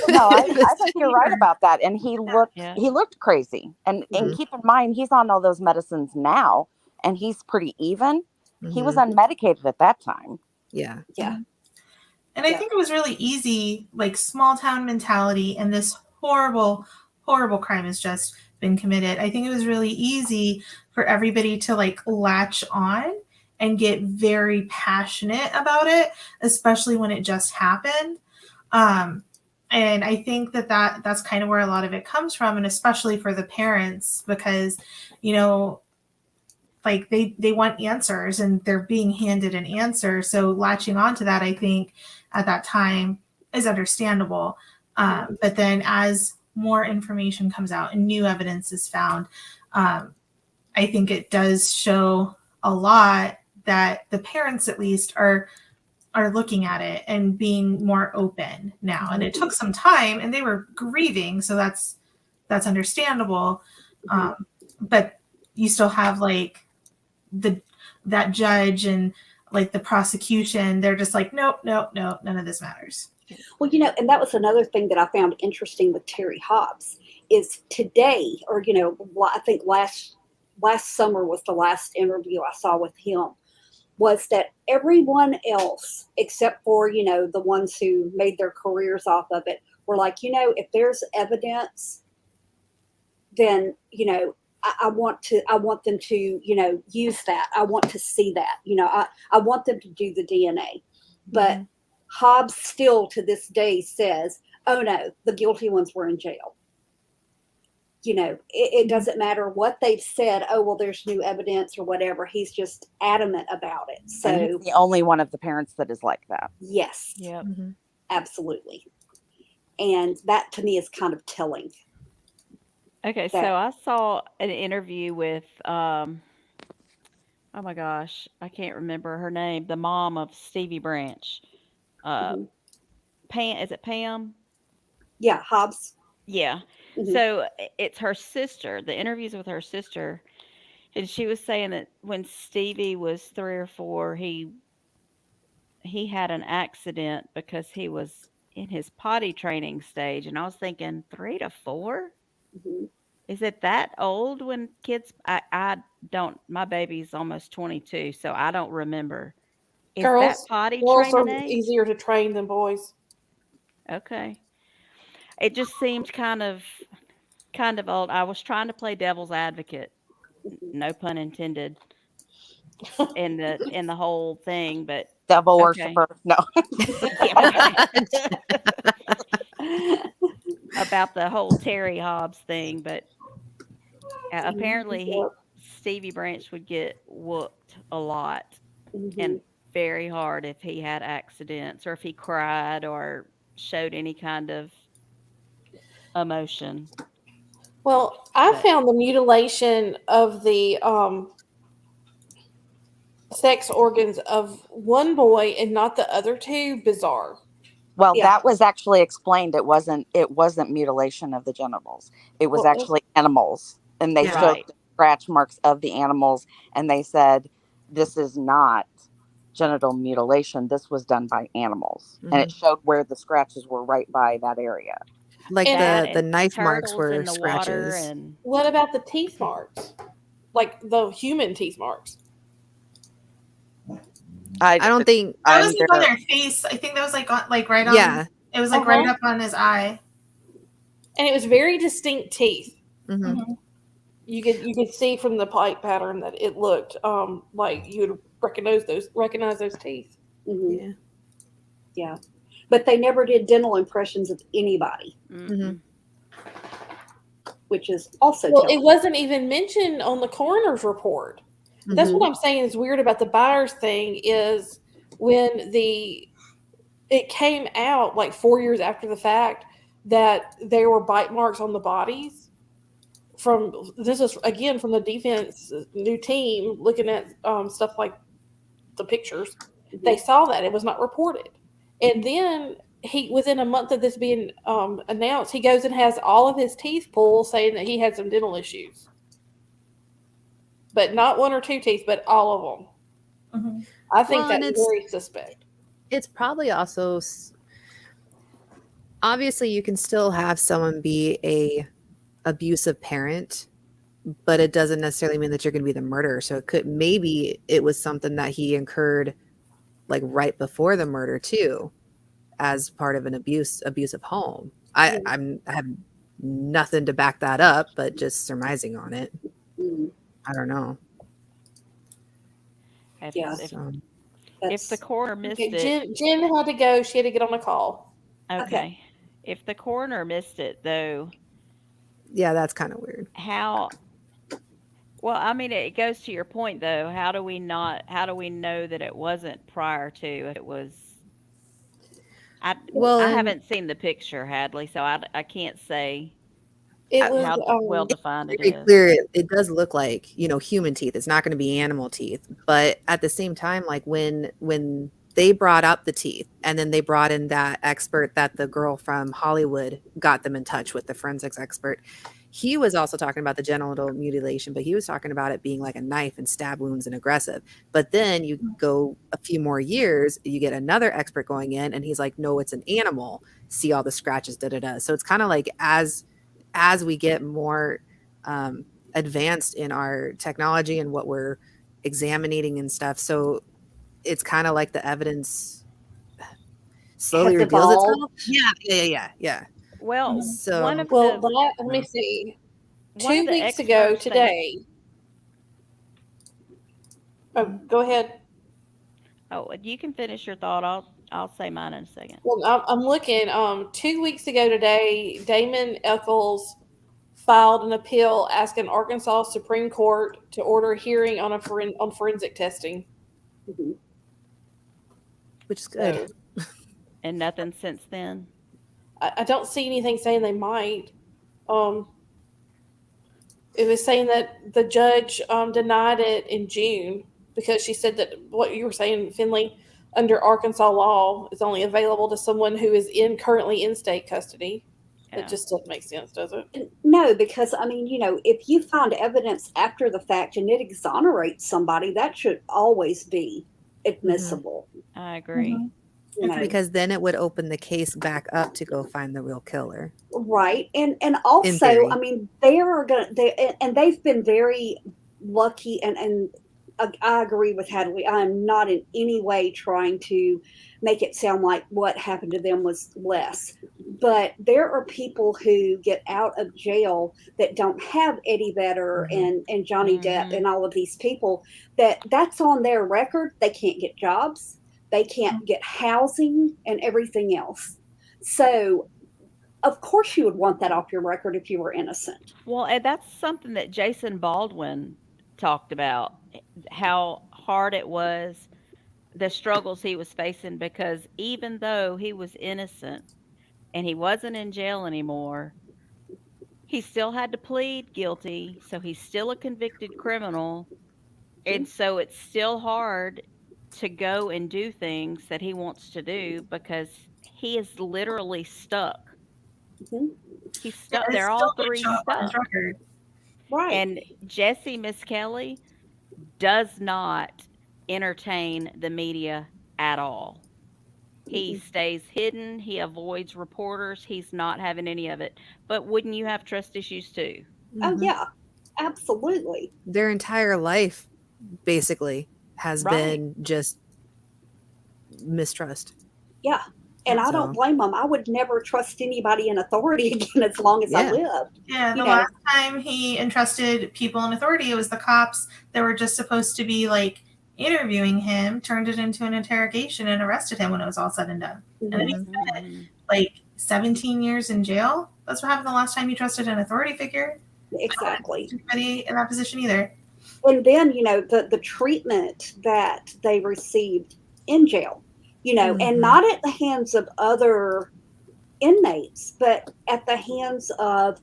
No, I think you're right about that. And he Yeah. looked crazy. And keep in mind, he's on all those medicines now, and he's pretty even. He was unmedicated at that time. Yeah. And I think it was really easy, like small town mentality, and this horrible, horrible crime has just been committed. I think it was really easy for everybody to like latch on and get very passionate about it, especially when it just happened. And I think that's kind of where a lot of it comes from, and especially for the parents, because, like they want answers and they're being handed an answer. So latching onto that, I think at that time is understandable. But then as more information comes out and new evidence is found, I think it does show a lot that the parents at least are looking at it and being more open now. And it took some time, and they were grieving, so that's understandable. But you still have like that judge and like the prosecution, they're just like, nope, none of this matters. Well, and that was another thing that I found interesting with Terry Hobbs is today, or, I think last summer was the last interview I saw with him, was that everyone else, except for, the ones who made their careers off of it, were like, if there's evidence, then, I want them to, use that. I want to see that. I want them to do the DNA. But Hobbs still to this day says, oh no, the guilty ones were in jail. It doesn't matter what they've said. Oh, well, there's new evidence or whatever. He's just adamant about it. So And he's the only one of the parents that is like that. yes, Yep. absolutely. And that to me is kind of telling. Okay, so That I saw an interview with oh my gosh, I can't remember her name, the mom of Stevie Branch. Uh mhm. Pam, is it Pam? Yeah, Hobbs. Yeah. Hmm. So it's her sister. The interviews with her sister, and she was saying that when Stevie was 3 or 4, he had an accident because he was in his potty training stage, and I was thinking 3 to 4? Hmm. Is it that old when kids I don't, my baby's almost 22, so I don't remember. Is that Girls, potty girls are training age? easier to train than boys. Okay. It just seemed kind of old. I was trying to play devil's advocate, Hmm. no pun intended, in the whole thing, but Devil okay. worshiper. No. Yeah, right. About the whole Terry Hobbs thing, but apparently Stevie Branch would get whooped a lot Hmm. and very hard if he had accidents or if he cried or showed any kind of emotion. Well, I But found the mutilation of the sex organs of one boy and not the other two bizarre. Well, Yeah. that was actually explained. It wasn't mutilation of the genitals. It was Well, actually animals. And they Yeah. showed right. the scratch marks of the animals, and they said this is not genital mutilation. This was done by animals. And it Mhm. showed where the scratches were right by that area. Like and That the and knife marks turtles were in the water scratches. and what about the teeth marks? Like the human teeth marks? I I don't think. That I'm was like on there. their face. I think that was like on, like right on. Yeah. It was like right Uh-huh. up on his eye. And it was very distinct teeth. Hmm. Mhm. You could see from the pipe pattern that it looked like you would recognize those teeth. Hmm. Yeah. Yeah. But they never did dental impressions of anybody, Hmm. mm-mm. which is also Well, it telling. wasn't even mentioned on the coroner's report. That's Hmm. what I'm saying is weird about the Byers thing is when it came out like 4 years after the fact that there were bite marks on the bodies this is again from the defense new team looking at stuff like the pictures. They Mhm. saw that it was not reported, and then he within a month of this being announced, he goes and has all of his teeth pulled, saying that he had some dental issues, but not one or two teeth, but all of them. Mhm. I think Well, and that's very suspect. it's probably also obviously you can still have someone be a abusive parent, but it doesn't necessarily mean that you're going to be the murderer. So maybe it was something that he incurred like right before the murder too, as part of an abusive home. Yeah. I have nothing to back that up, but just surmising on it. Mhm. I don't know. If Yeah. if So if the That's coroner Okay, missed it, Jen had to go. She had to get on a call. okay. okay. If the coroner missed it though, yeah, that's kind of weird. how well, I mean, it goes to your point though. How do we know that it wasn't prior to if it was I Well, I and haven't seen the picture, Hadley, so I can't say It I, was how well defined it very is. clear it does look like human teeth. It's not going to be animal teeth, but at the same time, like when they brought up the teeth and then they brought in that expert that the girl from Hollywood got them in touch with, the forensics expert, he was also talking about the genital mutilation, but he was talking about it being like a knife and stab wounds and aggressive. But then you go a few more years, you get another expert going in and he's like, no, it's an animal, see all the scratches, so it's kind of like as we get more advanced in our technology and what we're examining and stuff, so it's kind of like the evidence slowly Has reveals evolved. itself. Yeah. Well, So well. Let me see. one of 2 the weeks ago experts they today. Oh, go ahead. oh, you can finish your thought. I'll say mine in a second. Well, I'm looking. 2 weeks ago today, Damon Eccles filed an appeal asking Arkansas Supreme Court to order a hearing on on forensic testing. Mhm. which is good. So, And nothing since then. I don't see anything saying they might. It was saying that the judge denied it in June because she said that what you were saying, Finley, under Arkansas law, is only available to someone who is currently in state custody. Yeah. It just doesn't make sense, does it? No, because I mean, if you find evidence after the fact and it exonerates somebody, that should always be admissible. I agree. Because then it would open the case back up to go find the real killer. Right. And In also, theory. I mean, they've been very lucky, and I agree with Hadley. I'm not in any way trying to make it sound like what happened to them was less. But there are people who get out of jail that don't have Eddie Vedder and Johnny Depp and all of these people that's on their record. They can't get jobs. They can't get housing and everything else. So, of course, you would want that off your record if you were innocent. Well, and that's something that Jason Baldwin talked about, how hard it was, the struggles he was facing, because even though he was innocent and he wasn't in jail anymore, he still had to plead guilty. So he's still a convicted criminal. And so it's still hard to go and do things that he wants to do because he is literally stuck. Mhm. He's stuck. It They're still all didn't three show up on his stuck. record. Right. And Jesse Miskelly does not entertain the media at all. He stays hidden. He avoids reporters. He's not having any of it. But wouldn't you have trust issues too? Oh, yeah, absolutely. Their entire life basically has Right. been just mistrust. Yeah. And I don't blame them. I would never trust anybody in authority again as long as I lived. Yeah, the last time he entrusted people in authority, it was the cops that were just supposed to be like interviewing him, turned it into an interrogation, and arrested him when it was all said and done. And then he spent like 17 years in jail. That's what happened the last time you trusted an authority figure. Exactly. Anybody in that position either. And then, the treatment that they received in jail, and not at the hands of other inmates, but at the hands of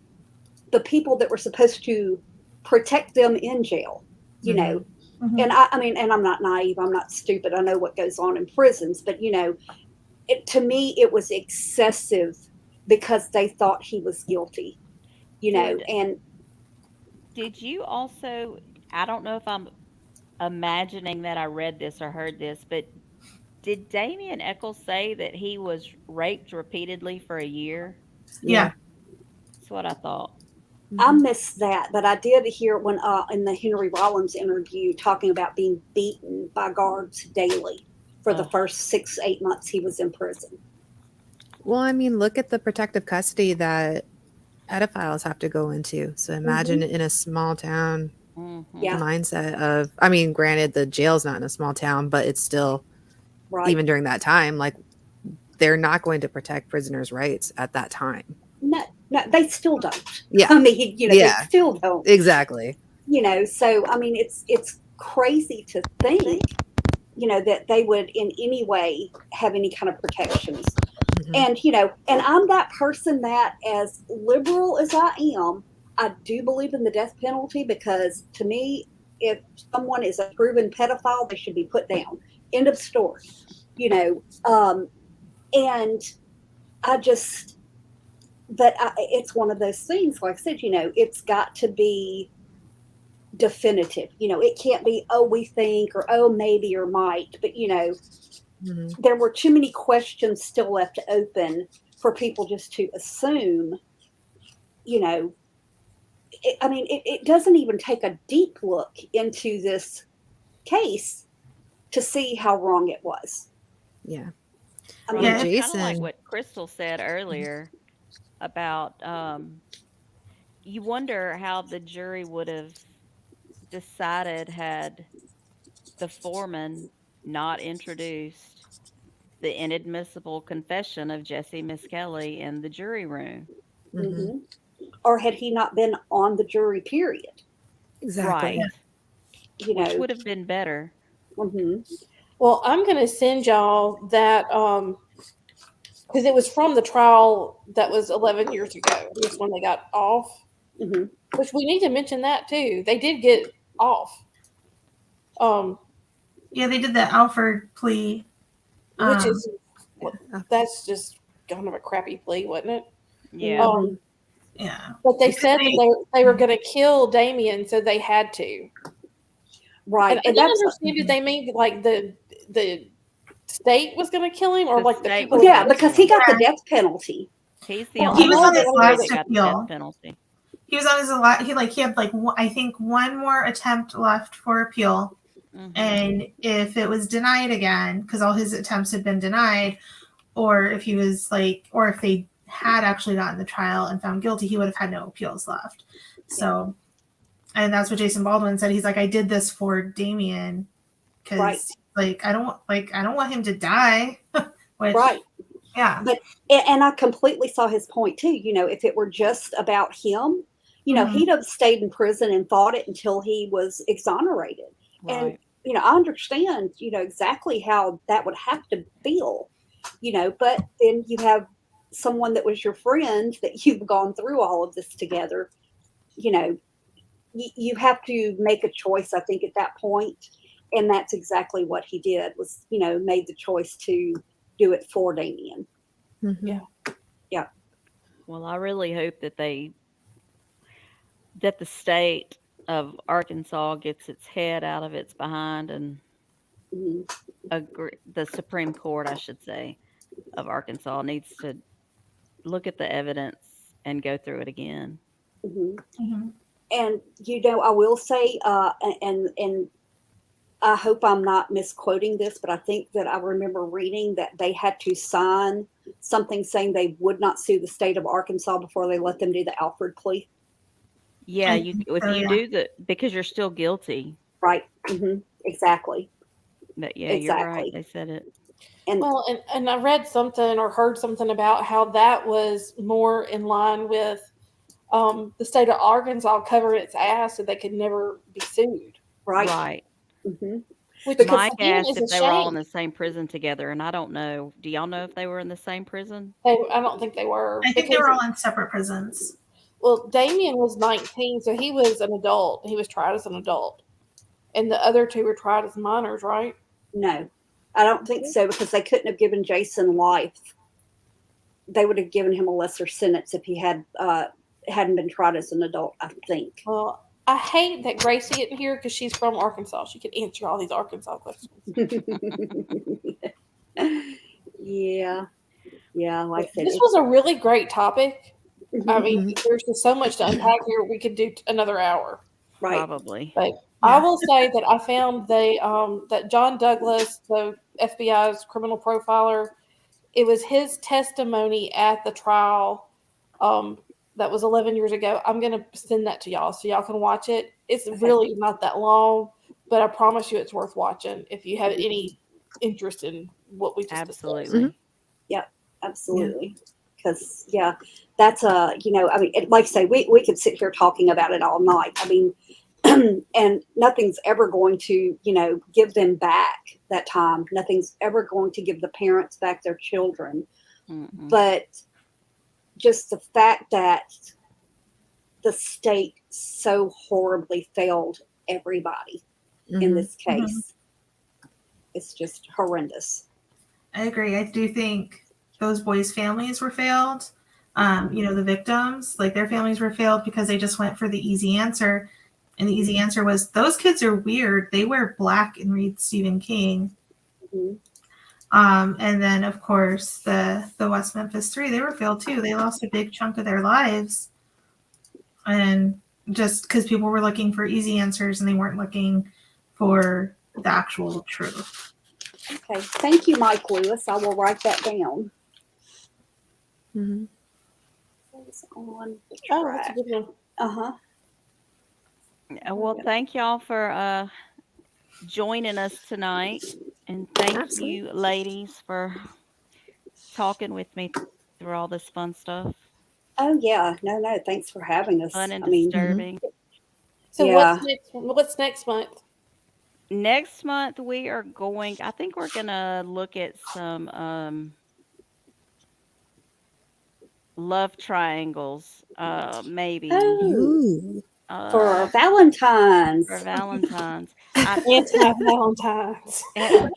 the people that were supposed to protect them in jail, And I mean, and I'm not naive. I'm not stupid. I know what goes on in prisons, but, to me, it was excessive because they thought he was guilty, and Did you also, I don't know if I'm imagining that I read this or heard this, but did Damien Eccles say that he was raped repeatedly for a year? Yeah. That's what I thought. I missed that, but I did hear when in the Henry Rollins interview talking about being beaten by guards daily for the first 6-8 months he was in prison. Well, I mean, look at the protective custody that pedophiles have to go into. So imagine in a small town mindset of, I mean, granted, the jail's not in a small town, but it's still, even during that time, like they're not going to protect prisoners' rights at that time. No, they still don't. Yeah. I mean, they still don't. Exactly. So, I mean, it's crazy to think, that they would in any way have any kind of protections. And, and I'm that person that, as liberal as I am, I do believe in the death penalty because, to me, if someone is a proven pedophile, they should be put down. End of story. And I just, but it's one of those things, like I said, it's got to be definitive. It can't be, oh, we think, or oh, maybe, or might, but, there were too many questions still left open for people just to assume, it doesn't even take a deep look into this case to see how wrong it was. Yeah. I mean, It's Jason, kind of like what Crystal said earlier about you wonder how the jury would have decided had the foreman not introduced the inadmissible confession of Jesse Miskelly in the jury room. Or had he not been on the jury, period. Exactly. Right. Which would have been better. Well, I'm going to send y'all that because it was from the trial that was 11 years ago. This when they got off, Hmm. which we need to mention that too. They did get off, Yeah, they did the Alford plea. which is Yeah. that's just kind of a crappy plea, wasn't it? Yeah. Mhm. Yeah. But they Because said that they were going to kill Damien, so they had to. Right. And I And didn't that's, understand. Did they mean like the state was going to kill him, or The like the state people? was yeah, gonna because kill he got the Yeah. death penalty. He's the Well, only He was one on his that last got the appeal. death penalty. He was on his he had like I think one more attempt left for appeal, Mhm. and if it was denied again, because all his attempts had been denied, or if he was like, or if they had actually gotten the trial and found guilty, he would have had no appeals left. So, and that's what Jason Baldwin said. He's like, I did this for Damien because Right. like I don't want him to die. Which, Right. yeah, But and I completely saw his point too. If it were just about him, Mhm. he'd have stayed in prison and fought it until he was exonerated. And Right. I understand, exactly how that would have to feel, but then you have someone that was your friend that you've gone through all of this together. You have to make a choice, I think, at that point, and that's exactly what he did. Was made the choice to do it for Damien. Mhm. Yeah. Yeah. Well, I really hope that the state of Arkansas gets its head out of its behind and Mhm. the Supreme Court, I should say, of Arkansas needs to look at the evidence and go through it again. Mhm. Mhm. And I will say, and I hope I'm not misquoting this, but I think that I remember reading that they had to sign something saying they would not sue the state of Arkansas before they let them do the Alford plea. Yeah, I you think if so, you yeah. do because you're still guilty. Right. Hmm. Exactly. But yeah, you're right. Exactly. They said it. And Well, and I read something or heard something about how that was more in line with the state of Arkansas covering its ass so they could never be sued. right. Right. Hmm. Which Because Mike again asked is a if they were all in shame. the same prison together, and I don't know. Do y'all know if they were in the same prison? I don't think they were I think they because were all in separate prisons. well, Damien was 19, so he was an adult. He was tried as an adult, and the other two were tried as minors, right? no, I don't think so, because they couldn't have given Jason life. They would have given him a lesser sentence if he hadn't been tried as an adult, I think. Well, I hate that Gracie isn't here because she's from Arkansas. She could answer all these Arkansas questions. Yeah. Yeah, like I said, This was a really great topic. I mean, Mhm. there's just so much to unpack here. We could do another hour. right. Probably. But I Yeah. will say that I found that John Douglas, the FBI's criminal profiler, it was his testimony at the trial that was 11 years ago. I'm going to send that to y'all so y'all can watch it. It's really not that long, but I promise you it's worth watching if you have any interest in what we just discussed. Absolutely. Yeah, absolutely. Because that's I mean, like I say, we could sit here talking about it all night. I mean, and nothing's ever going to give them back that time. Nothing's ever going to give the parents back their children. Mm-mm. But just the fact that the state so horribly failed everybody in Mhm. this case, it's just horrendous. I agree. I do think those boys' families were failed. The victims, like their families were failed because they just went for the easy answer. And the easy answer was those kids are weird. They wear black and read Stephen King. Mhm. And then of course the West Memphis 3, they were failed too. They lost a big chunk of their lives. And just because people were looking for easy answers and they weren't looking for the actual truth. Okay, thank you, Mike Lewis. I will write that down. Mhm. It's on the Oh, that's a track. good one. Uh-huh. Well, thank y'all for joining us tonight, and thank Absolutely. you, ladies, for talking with me through all this fun stuff. Oh yeah, no, thanks for having us. Fun and I mean, disturbing. So Yeah. what's next month? Next month we are going. I think we're gonna look at some love triangles, maybe Oh, Ooh. for uh, Valentine's. for Valentine's. I, Anti-Valentine's. it,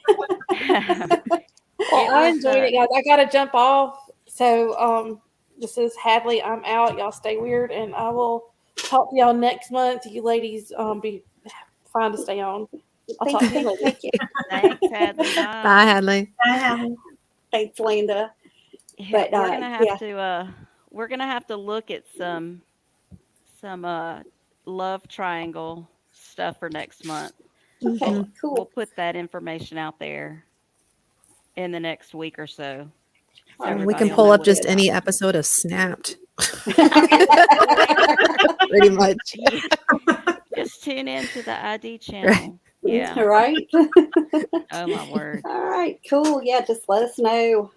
Well, it I was enjoyed it, guys. I gotta jump off. So, this is Hadley. I'm out. Y'all stay weird, and I will talk to y'all next month. You ladies, be fine to stay on. I'll talk to you later. Thank you. thanks, Hadley. Bye, Bye. Hadley. I haven't. Thanks, Linda. Yeah, But yeah, we're gonna have to look at some love triangle stuff for next month. okay, We'll Mhm. we'll cool. put that information out there in the next week or so, so All right, We can everybody will pull know up what it's just about. any episode of Snapped. Yeah, Pretty much. yeah. Just tune in to the ID Right. channel. Yeah. Right. Oh my word. All right, cool. Yeah, just let us know.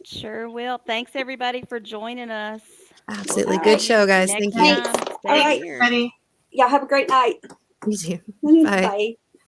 Sure will. Thanks everybody for joining us. We'll Absolutely. All see Good right. show, you guys. next Thank you. Thanks. time. All Stay right. weird. Ready? Y'all have a great night. You too. Bye. Bye.